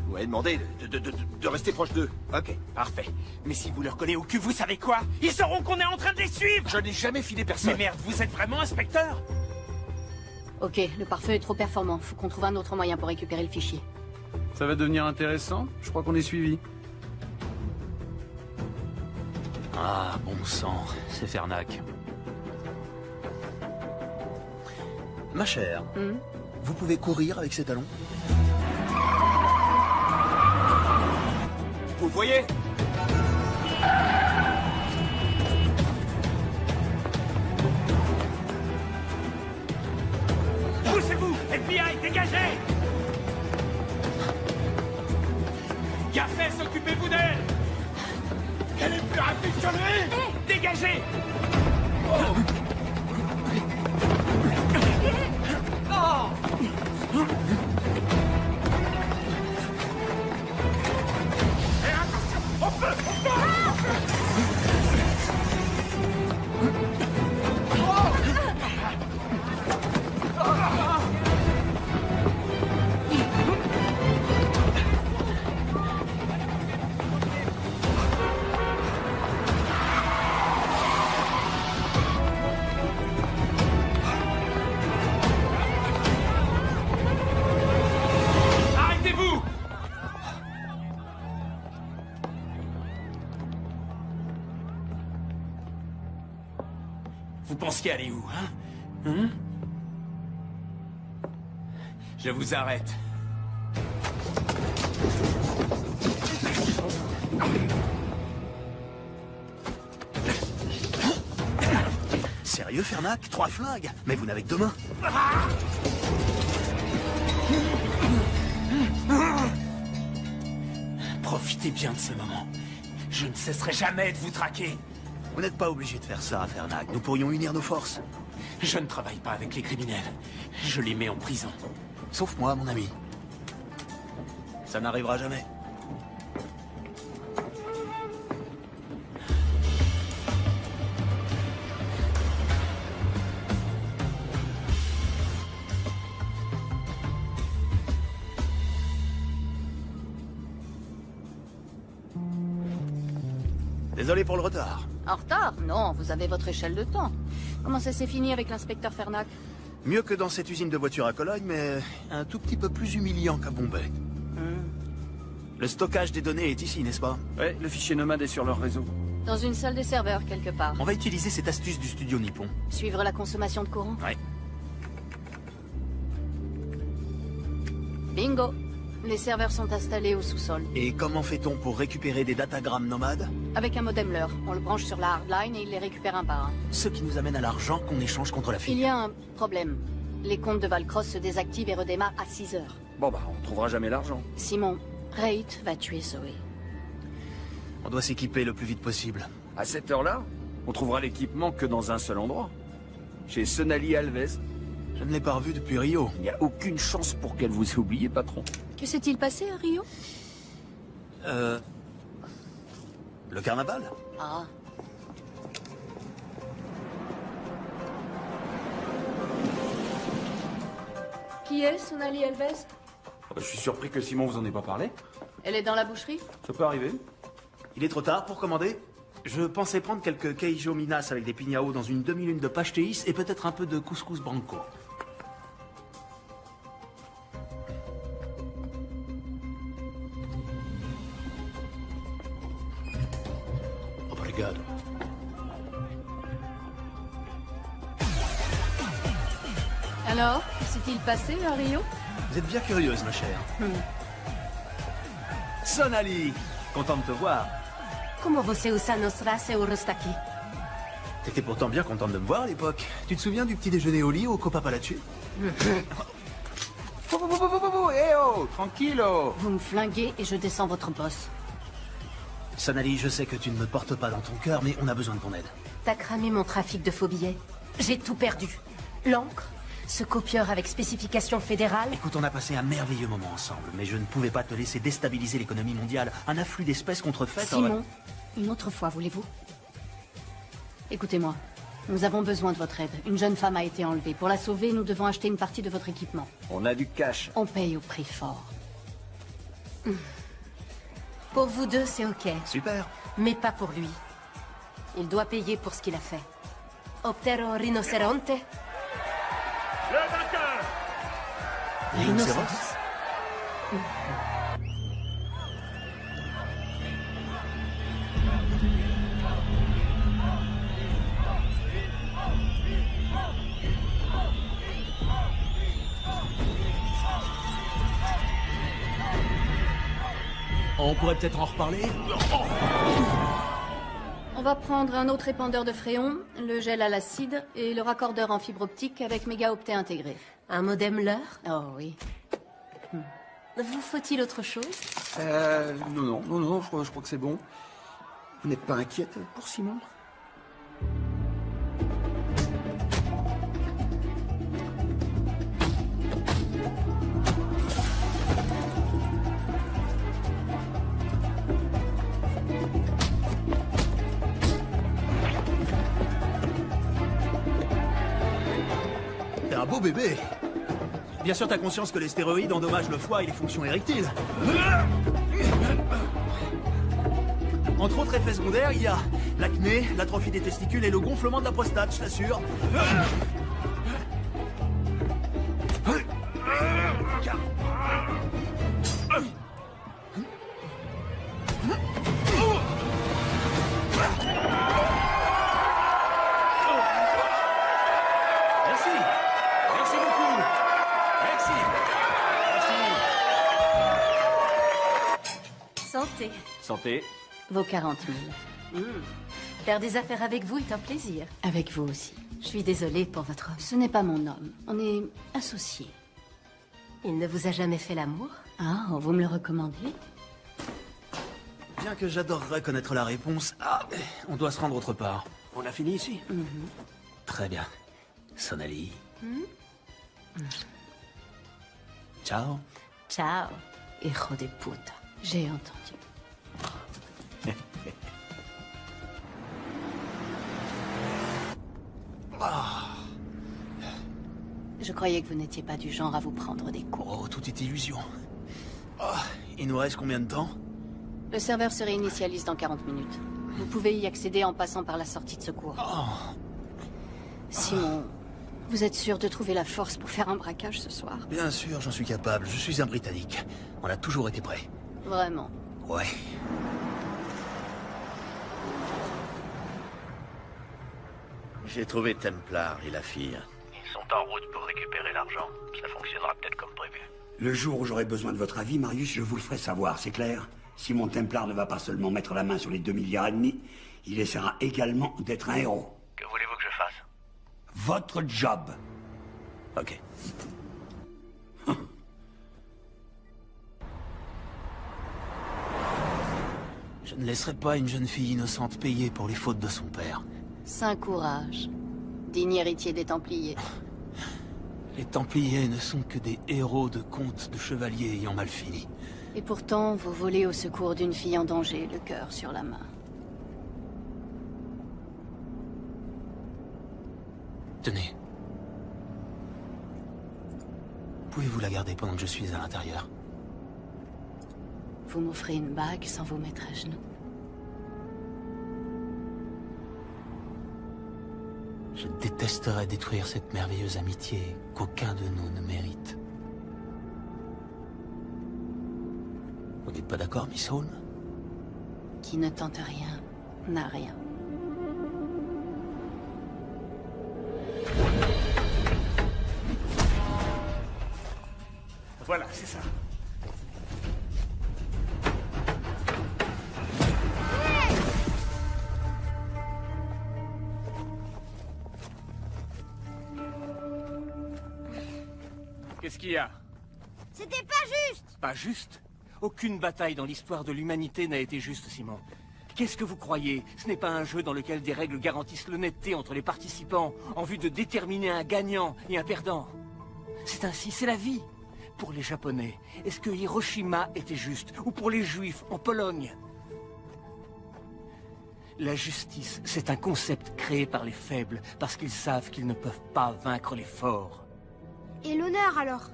Vous m'avez demandé de rester proche d'eux. Ok, parfait. Mais si vous leur collez au cul, vous savez quoi? Ils sauront qu'on est en train de les suivre. Je n'ai jamais filé personne. Mais merde, vous êtes vraiment inspecteur? Ok, le pare-feu est trop performant. Faut qu'on trouve un autre moyen pour récupérer le fichier. Ça va devenir intéressant. Je crois qu'on est suivi. Ah, bon sang, c'est Fernac. Ma chère, vous pouvez courir avec ces talons? Vous voyez? Poussez-vous! FBI, dégagez! Café, occupez-vous d'elle! Elle est plus rapide que lui! Dégagez! Arrêtez-vous! Vous pensiez aller où, hein? Je vous arrête. Sérieux, Fernac? 3 flingues? Mais vous n'avez que 2 mains. Profitez bien de ce moment. Je ne cesserai jamais de vous traquer. Vous n'êtes pas obligé de faire ça, Fernac. Nous pourrions unir nos forces. Je ne travaille pas avec les criminels. Je les mets en prison. Sauf moi, mon ami. Ça n'arrivera jamais. Désolé pour le retard. En retard? Non, vous avez votre échelle de temps. Comment ça s'est fini avec l'inspecteur Fernac? Mieux que dans cette usine de voitures à Cologne, mais un tout petit peu plus humiliant qu'à Bombay. Le stockage des données est ici, n'est-ce pas? Ouais, le fichier nomade est sur leur réseau. Dans une salle des serveurs, quelque part. On va utiliser cette astuce du studio nippon. Suivre la consommation de courant? Ouais. Bingo! Les serveurs sont installés au sous-sol. Et comment fait-on pour récupérer des datagrammes nomades? Avec un modem LER. On le branche sur la hardline et il les récupère un par un. Ce qui nous amène à l'argent qu'on échange contre la fille. Il y a un problème. Les comptes de Valcross se désactivent et redémarrent à 6 heures. Bon bah, on trouvera jamais l'argent. Simon, Reit va tuer Zoé. On doit s'équiper le plus vite possible. À cette heure-là, on trouvera l'équipement que dans un seul endroit. Chez Sonali Alves. Je ne l'ai pas revu depuis Rio. Il n'y a aucune chance pour qu'elle vous ait oublié, patron. Que s'est-il passé à Rio? Le carnaval? Ah. Qui est Sonali Alves? Je suis surpris que Simon vous en ait pas parlé. Elle est dans la boucherie? Ça peut arriver. Il est trop tard pour commander? Je pensais prendre quelques queijo minas avec des pignao dans une demi-lune de pastéis et peut-être un peu de couscous branco. Obrigado. Alors, que s'est-il passé à Rio? Vous êtes bien curieuse, ma chère. Sonali, content de te voir. Comment você usa nos euros aqui? T'étais pourtant bien contente de me voir à l'époque. Tu te souviens du petit déjeuner au lit au Copa Palachu? Eh oh, tranquillo. Vous me flinguez et je descends votre boss. Sonali, je sais que tu ne me portes pas dans ton cœur, mais on a besoin de ton aide. T'as cramé mon trafic de faux billets. J'ai tout perdu. L'encre, ce copieur avec spécification fédérale. Écoute, on a passé un merveilleux moment ensemble, mais je ne pouvais pas te laisser déstabiliser l'économie mondiale. Un afflux d'espèces contrefaites... Simon, une autre fois, voulez-vous? Écoutez-moi, nous avons besoin de votre aide. Une jeune femme a été enlevée. Pour la sauver, nous devons acheter une partie de votre équipement. On a du cash. On paye au prix fort. Pour vous deux, c'est ok. Super. Mais pas pour lui. Il doit payer pour ce qu'il a fait. Optero rinoceronte. Le vainqueur! Rhinocéros? pourrait peut-être en reparler. On va prendre un autre épandeur de fréon, le gel à l'acide et le raccordeur en fibre optique avec mégaoctets intégré. Un modem leurre? Oh oui. Vous faut-il autre chose? Non, je crois que c'est bon. Vous n'êtes pas inquiète pour Simon? T'es un beau bébé. Bien sûr, t'as conscience que les stéroïdes endommagent le foie et les fonctions érectiles. Entre autres effets secondaires, il y a l'acné, l'atrophie des testicules et le gonflement de la prostate, je t'assure. Merci. Merci beaucoup. Merci. Santé. Santé. Vos 40 000. Faire des affaires avec vous est un plaisir. Avec vous aussi. Je suis désolée pour votre homme. Ce n'est pas mon homme. On est associés. Il ne vous a jamais fait l'amour? Ah, vous me le recommandez? Bien que j'adorerais connaître la réponse, on doit se rendre autre part. On a fini ici? Très bien. Sonali. Ciao. Ciao, hijo de puta. J'ai entendu. Je croyais que vous n'étiez pas du genre à vous prendre des coups. Oh, tout est illusion. Il nous reste combien de temps? Le serveur se réinitialise dans 40 minutes. Vous pouvez y accéder en passant par la sortie de secours. Simon, vous êtes sûr de trouver la force pour faire un braquage ce soir? Bien sûr, j'en suis capable. Je suis un Britannique. On a toujours été prêts. Vraiment? Ouais. J'ai trouvé Templar et la fille. Ils sont en route pour récupérer l'argent. Ça fonctionnera peut-être comme prévu. Le jour où j'aurai besoin de votre avis, Marius, je vous le ferai savoir, c'est clair? Si mon Templar ne va pas seulement mettre la main sur les 2,5 milliards, il essaiera également d'être un héros. Que voulez-vous que je fasse? Votre job. Ok. Je ne laisserai pas une jeune fille innocente payer pour les fautes de son père. Saint courage. Digne héritier des Templiers. Les Templiers ne sont que des héros de contes de chevaliers ayant mal fini. Et pourtant, vous volez au secours d'une fille en danger, le cœur sur la main. Tenez. Pouvez-vous la garder pendant que je suis à l'intérieur? Vous m'offrez une bague sans vous mettre à genoux. Je détesterais détruire cette merveilleuse amitié qu'aucun de nous ne mérite. Vous n'êtes pas d'accord, Miss Holmes? Qui ne tente rien, n'a rien. Voilà, c'est ça. Qu'est-ce qu'il y a? C'était pas juste! Pas juste? Aucune bataille dans l'histoire de l'humanité n'a été juste, Simon. Qu'est-ce que vous croyez? Ce n'est pas un jeu dans lequel des règles garantissent l'honnêteté entre les participants en vue de déterminer un gagnant et un perdant. C'est ainsi, c'est la vie. Pour les Japonais, est-ce que Hiroshima était juste? Ou pour les Juifs, en Pologne? La justice, c'est un concept créé par les faibles, parce qu'ils savent qu'ils ne peuvent pas vaincre les forts. Et l'honneur alors?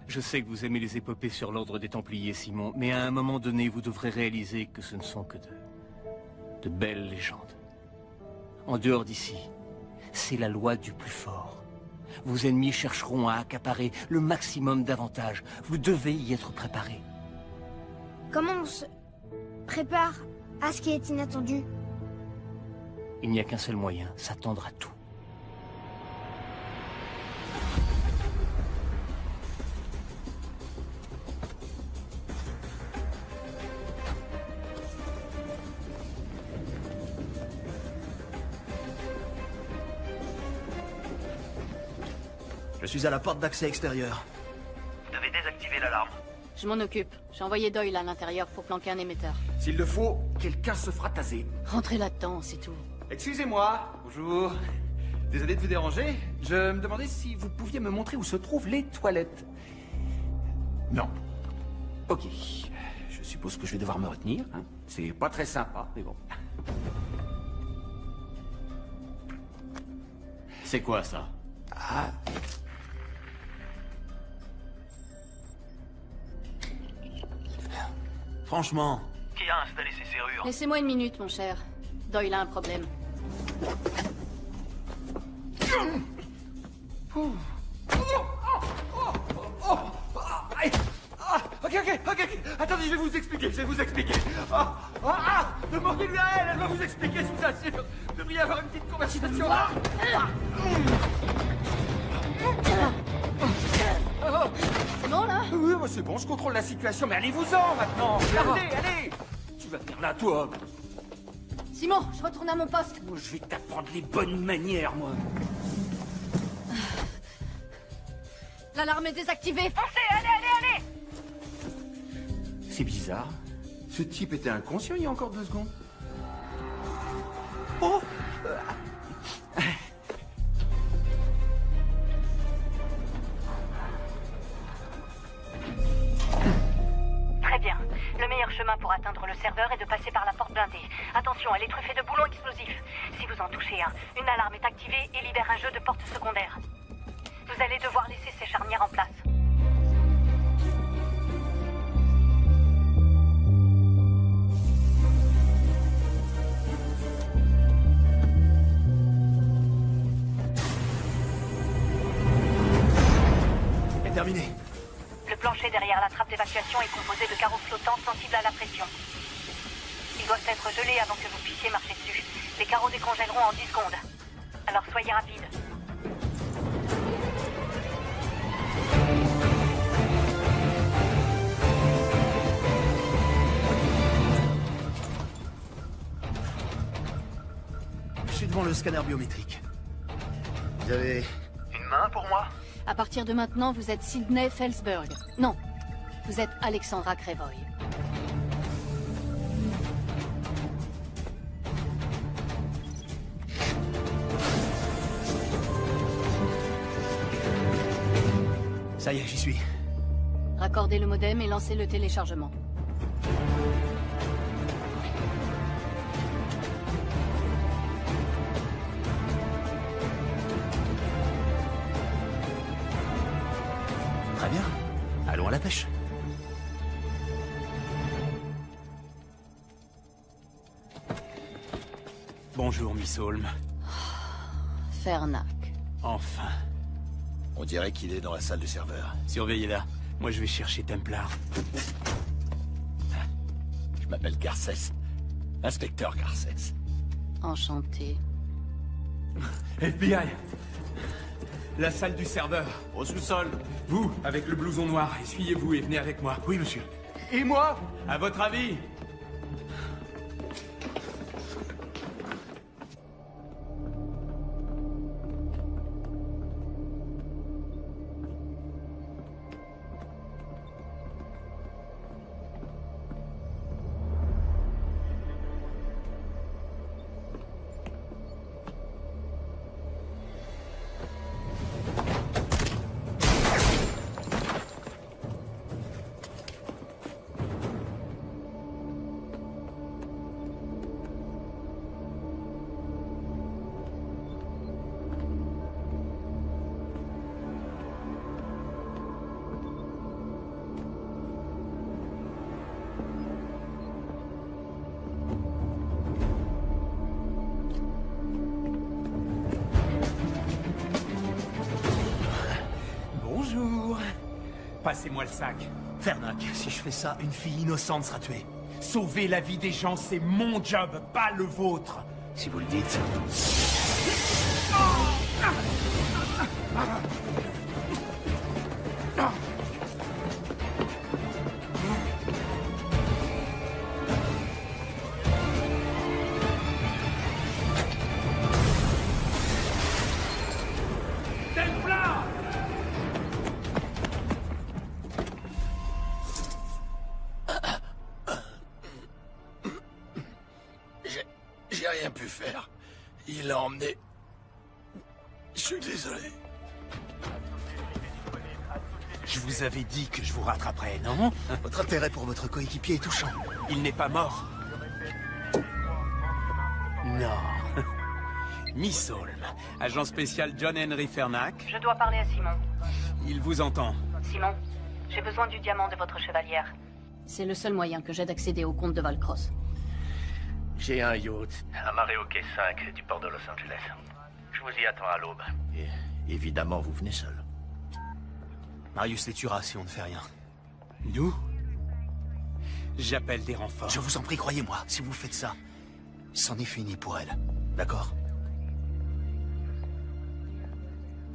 Je sais que vous aimez les épopées sur l'ordre des Templiers, Simon, mais à un moment donné, vous devrez réaliser que ce ne sont que de belles légendes. En dehors d'ici, c'est la loi du plus fort. Vos ennemis chercheront à accaparer le maximum d'avantages. Vous devez y être préparé. Comment on se prépare à ce qui est inattendu? Il n'y a qu'un seul moyen, s'attendre à tout. Je suis à la porte d'accès extérieur. Vous devez désactiver l'alarme. Je m'en occupe. J'ai envoyé Doyle à l'intérieur pour planquer un émetteur. S'il le faut, quelqu'un se fera taser. Rentrez là-dedans, c'est tout. Excusez-moi. Bonjour. Désolé de vous déranger. Je me demandais si vous pouviez me montrer où se trouvent les toilettes. Non. Ok. Je suppose que je vais devoir me retenir. Hein. C'est pas très sympa, mais bon. C'est quoi ça? Ah. Franchement. Qui a installé ces serrures? Laissez-moi une minute, mon cher. Doyle a un problème. Ok. Attendez, je vais vous expliquer. Demandez-lui à elle, elle va vous expliquer, je vous assure. Vous devriez avoir une petite conversation là. C'est bon, là? Oui, bah, c'est bon, je contrôle la situation, mais allez-vous-en maintenant. Allez. Tu vas venir là, toi. Simon, je retourne à mon poste. Moi, je vais t'apprendre les bonnes manières, moi. L'alarme est désactivée. Foncez, allez! C'est bizarre. Ce type était inconscient il y a encore 2 secondes. Oh! Très bien. Le meilleur chemin pour atteindre le serveur est de passer par la porte blindée. Attention, elle est truffée de boulons explosifs. Si vous en touchez un, une alarme est activée et libère un jeu de portes secondaires. Vous allez devoir laisser ces charnières en place. C'est terminé. Le plancher derrière la trappe d'évacuation est composé de carreaux flottants sensibles à la pression. Ils doivent être gelés avant que vous puissiez marcher dessus. Les carreaux décongèleront en 10 secondes. Alors soyez rapide. Je suis devant le scanner biométrique. Vous avez une main pour moi? À partir de maintenant, vous êtes Sydney Felsberg. Non, vous êtes Alexandra Krevoy. Ça y est, j'y suis. Raccordez le modem et lancez le téléchargement. Très bien. Allons à la pêche. Bonjour, Miss Holmes. Fernac. Enfin. On dirait qu'il est dans la salle du serveur. Surveillez-la. Moi, je vais chercher Templar. Je m'appelle Garcès. Inspecteur Garcès. Enchanté. FBI! La salle du serveur. Au sous-sol. Vous, avec le blouson noir, essuyez-vous et venez avec moi. Oui, monsieur. Et moi? À votre avis? Bonjour. Passez-moi le sac. Fernac, si je fais ça, une fille innocente sera tuée. Sauver la vie des gens, c'est mon job, pas le vôtre. Si vous le dites. Templar! faire. Il l'a emmené. Je suis désolé. Je vous avais dit que je vous rattraperais, non? Votre intérêt pour votre coéquipier est touchant. Il n'est pas mort. Non. Miss Holm, agent spécial John Henry Fernac. Je dois parler à Simon. Il vous entend. Simon, j'ai besoin du diamant de votre chevalière. C'est le seul moyen que j'ai d'accéder au compte de Valcross. J'ai un yacht amarré au quai 5 du port de Los Angeles. Je vous y attends à l'aube. Et évidemment, vous venez seul. Marius les tuera si on ne fait rien. Nous? J'appelle des renforts. Je vous en prie, croyez-moi, si vous faites ça, c'en est fini pour elle. D'accord?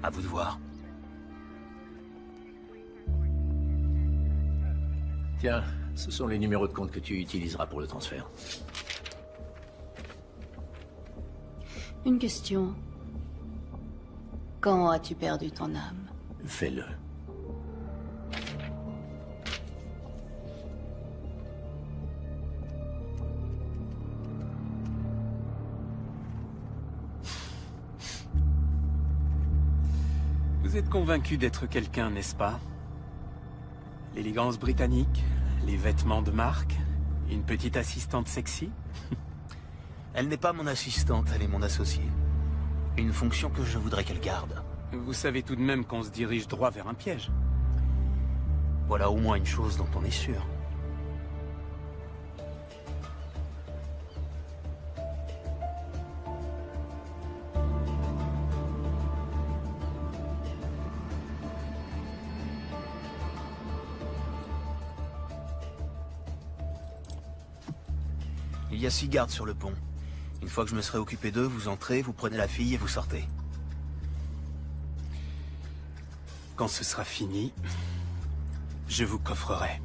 À vous de voir. Tiens, ce sont les numéros de compte que tu utiliseras pour le transfert. Une question. Quand as-tu perdu ton âme? Fais-le. Vous êtes convaincu d'être quelqu'un, n'est-ce pas? L'élégance britannique, les vêtements de marque, une petite assistante sexy? Elle n'est pas mon assistante, elle est mon associée. Une fonction que je voudrais qu'elle garde. Vous savez tout de même qu'on se dirige droit vers un piège. Voilà au moins une chose dont on est sûr. Il y a 6 gardes sur le pont. Une fois que je me serai occupé d'eux, vous entrez, vous prenez la fille et vous sortez. Quand ce sera fini, je vous coffrerai.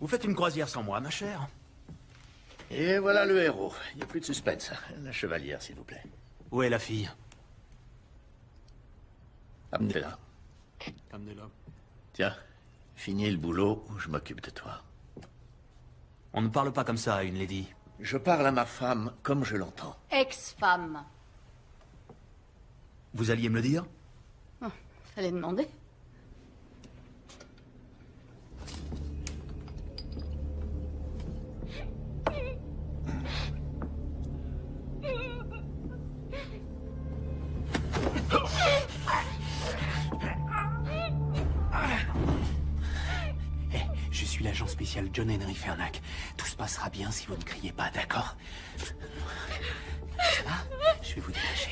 Vous faites une croisière sans moi, ma chère? Et voilà le héros. Il n'y a plus de suspense. La chevalière, s'il vous plaît. Où est la fille? Amenez-la. Amenez-la. Tiens, finis le boulot ou je m'occupe de toi. On ne parle pas comme ça à une lady. Je parle à ma femme comme je l'entends. Ex-femme. Vous alliez me le dire? Oh, fallait demander. Je suis l'agent spécial John Henry Fernac. Tout se passera bien si vous ne criez pas, d'accord? Ça va? Je vais vous dégager.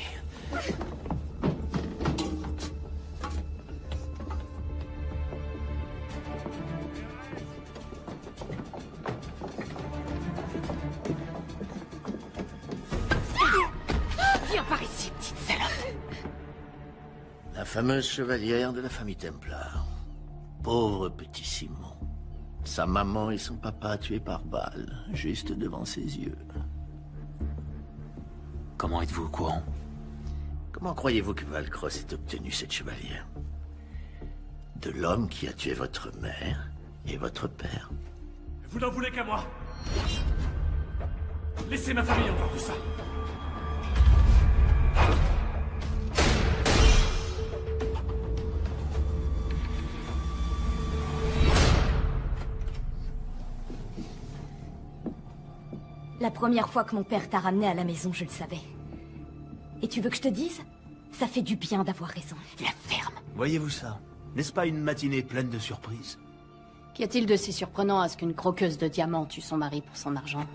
Viens par ici, petite salope. La fameuse chevalière de la famille Templar. Pauvre petit Simon. Sa maman et son papa tués par balle, juste devant ses yeux. Comment êtes-vous au courant? Comment croyez-vous que Valcross ait obtenu cette chevalière? De l'homme qui a tué votre mère et votre père. Vous n'en voulez qu'à moi. Laissez ma famille entendre tout ça. La première fois que mon père t'a ramené à la maison, je le savais. Et tu veux que je te dise? Ça fait du bien d'avoir raison. La ferme. Voyez-vous ça? N'est-ce pas une matinée pleine de surprises? Qu'y a-t-il de si surprenant à ce qu'une croqueuse de diamants tue son mari pour son argent?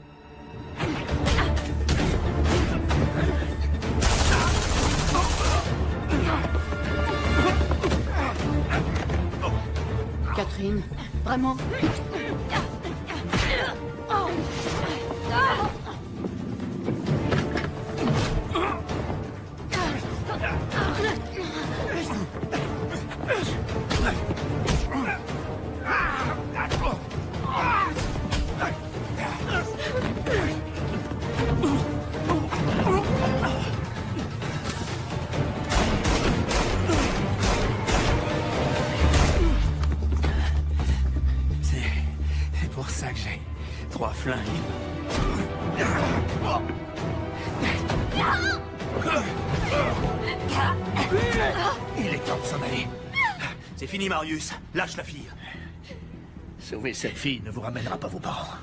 Catherine, vraiment? flingue. Il est temps de s'en aller. C'est fini, Marius. Lâche la fille. Sauver cette fille ne vous ramènera pas vos parents.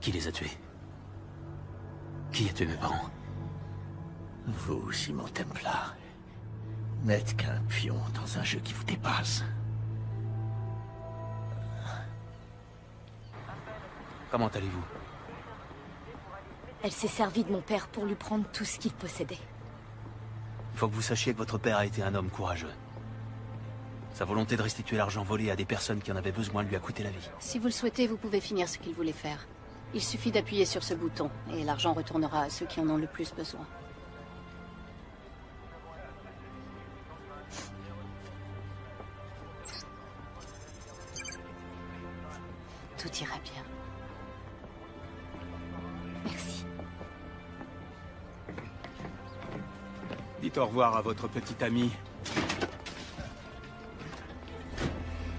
Qui les a tués? Qui a tué mes parents? Vous, Simon Templar, n'êtes qu'un pion dans un jeu qui vous dépasse. Comment allez-vous? Elle s'est servie de mon père pour lui prendre tout ce qu'il possédait. Il faut que vous sachiez que votre père a été un homme courageux. Sa volonté de restituer l'argent volé à des personnes qui en avaient besoin lui a coûté la vie. Si vous le souhaitez, vous pouvez finir ce qu'il voulait faire. Il suffit d'appuyer sur ce bouton, et l'argent retournera à ceux qui en ont le plus besoin. Tout ira bien. Merci. Dites au revoir à votre petit ami.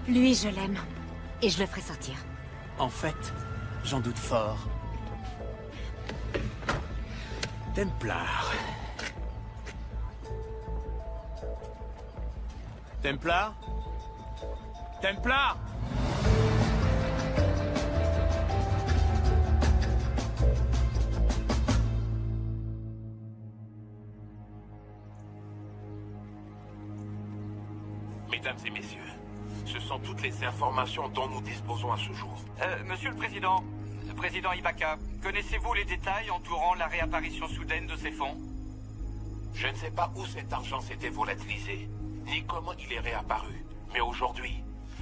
Lui, je l'aime. Et je le ferai sortir. En fait, j'en doute fort. Templar. Templar? Templar? Mesdames et messieurs, ce sont toutes les informations dont nous disposons à ce jour. Monsieur le Président Ibaka, connaissez-vous les détails entourant la réapparition soudaine de ces fonds? Je ne sais pas où cet argent s'était volatilisé, ni comment il est réapparu. Mais aujourd'hui,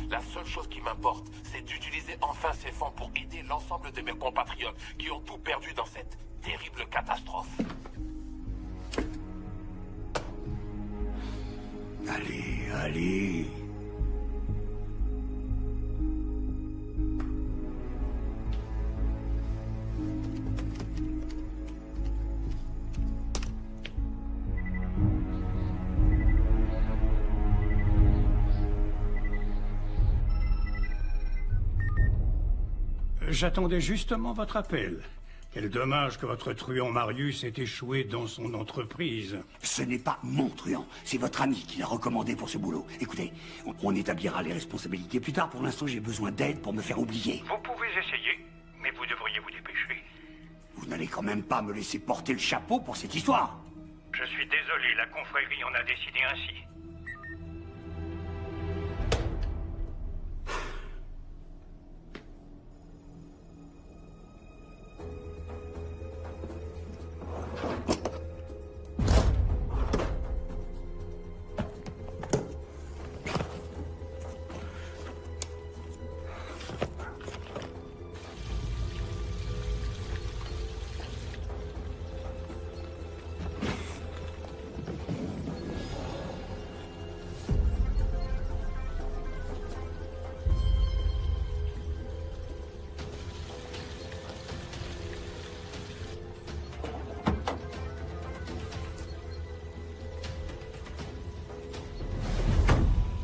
la seule chose qui m'importe, c'est d'utiliser enfin ces fonds pour aider l'ensemble de mes compatriotes qui ont tout perdu dans cette terrible catastrophe. Allez, allez. J'attendais justement votre appel. Quel dommage que votre truand Marius ait échoué dans son entreprise. Ce n'est pas mon truand, c'est votre ami qui l'a recommandé pour ce boulot. Écoutez, on établira les responsabilités plus tard. Pour l'instant, j'ai besoin d'aide pour me faire oublier. Vous pouvez essayer, mais vous devriez vous dépêcher. Vous n'allez quand même pas me laisser porter le chapeau pour cette histoire. Je suis désolé, la confrérie en a décidé ainsi.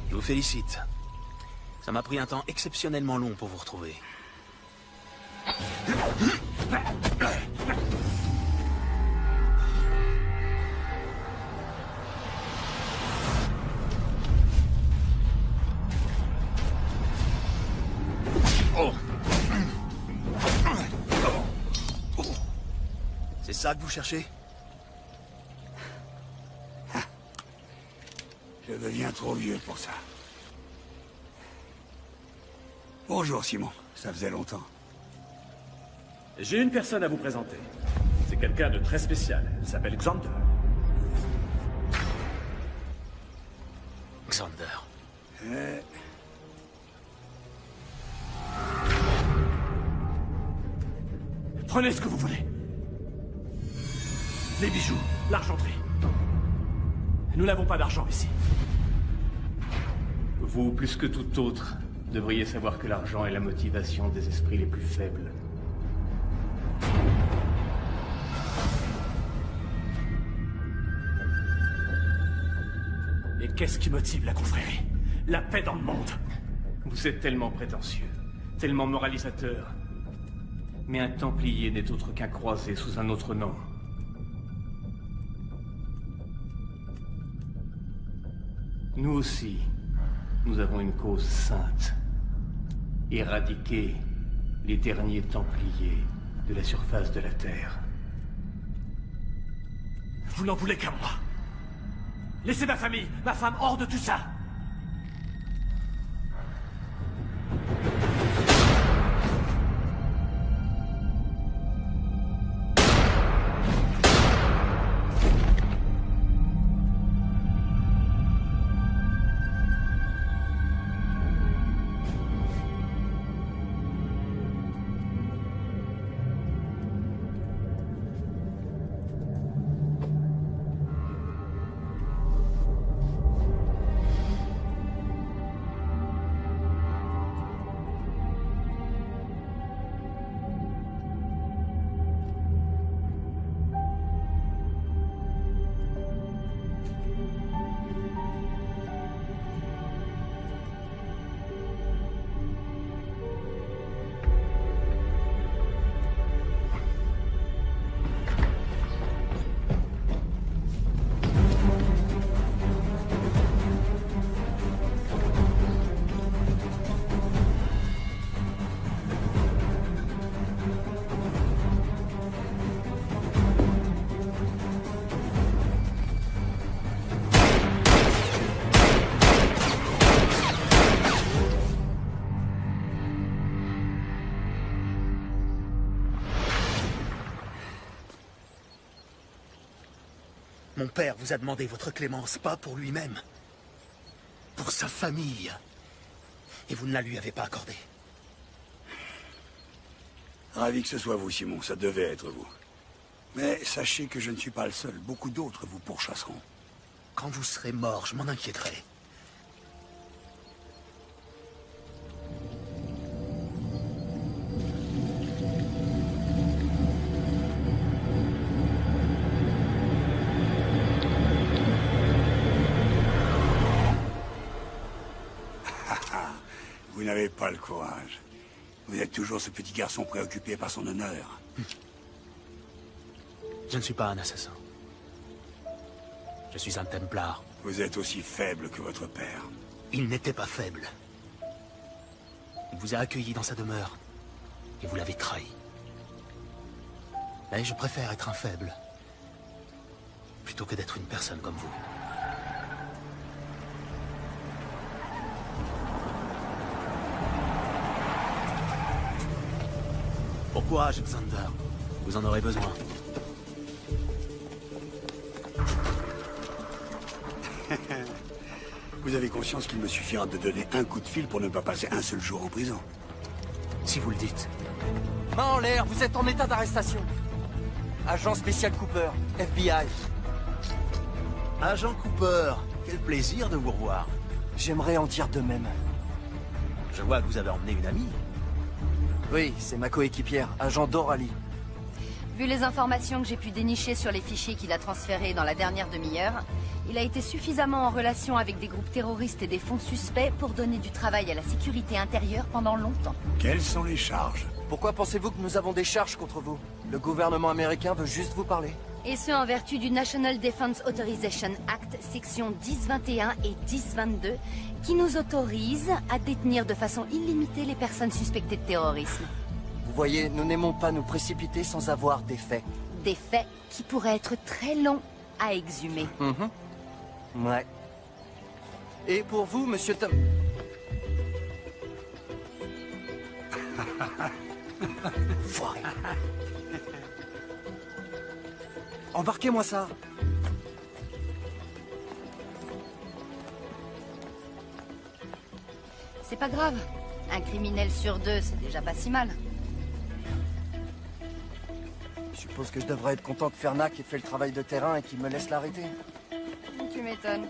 Je vous félicite. Ça m'a pris un temps exceptionnellement long pour vous retrouver. C'est ça que vous cherchez? Je deviens trop vieux pour ça. Bonjour, Simon. Ça faisait longtemps. J'ai une personne à vous présenter. C'est quelqu'un de très spécial. Il s'appelle Xander. Xander. Prenez ce que vous voulez. Les bijoux, l'argenterie. Nous n'avons pas d'argent ici. Vous, plus que tout autre, devriez savoir que l'argent est la motivation des esprits les plus faibles. Et qu'est-ce qui motive la confrérie? La paix dans le monde. Vous êtes tellement prétentieux, tellement moralisateur. Mais un Templier n'est autre qu'un croisé sous un autre nom. Nous aussi, nous avons une cause sainte. Éradiquer les derniers Templiers de la surface de la Terre. Vous n'en voulez qu'à moi. Laissez ma famille, ma femme hors de tout ça. Mon père vous a demandé votre clémence, pas pour lui-même. Pour sa famille. Et vous ne la lui avez pas accordée. Ravi que ce soit vous, Simon. Ça devait être vous. Mais sachez que je ne suis pas le seul. Beaucoup d'autres vous pourchasseront. Quand vous serez mort, je m'en inquiéterai. Vous n'avez pas le courage. Vous êtes toujours ce petit garçon préoccupé par son honneur. Je ne suis pas un assassin. Je suis un Templar. Vous êtes aussi faible que votre père. Il n'était pas faible. Il vous a accueilli dans sa demeure. Et vous l'avez trahi. Mais je préfère être un faible. Plutôt que d'être une personne comme vous. Bon courage, Xander. Vous en aurez besoin. Vous avez conscience qu'il me suffira de donner un coup de fil pour ne pas passer un seul jour en prison. Si vous le dites. Main en l'air, vous êtes en état d'arrestation. Agent spécial Cooper, FBI. Agent Cooper, quel plaisir de vous revoir. J'aimerais en dire de même. Je vois que vous avez emmené une amie. Oui, c'est ma coéquipière, agent Doralie. Vu les informations que j'ai pu dénicher sur les fichiers qu'il a transférés dans la dernière demi-heure, il a été suffisamment en relation avec des groupes terroristes et des fonds suspects pour donner du travail à la sécurité intérieure pendant longtemps. Quelles sont les charges? Pourquoi pensez-vous que nous avons des charges contre vous? Le gouvernement américain veut juste vous parler. Et ce en vertu du National Defense Authorization Act, section 1021 et 1022, qui nous autorise à détenir de façon illimitée les personnes suspectées de terrorisme. Vous voyez, nous n'aimons pas nous précipiter sans avoir des faits. Des faits qui pourraient être très longs à exhumer. Ouais. Et pour vous, monsieur Tom... Foiré. Embarquez-moi ça. C'est pas grave. Un criminel sur deux, c'est déjà pas si mal. Je suppose que je devrais être content que Fernac ait fait le travail de terrain et qu'il me laisse l'arrêter. Tu m'étonnes.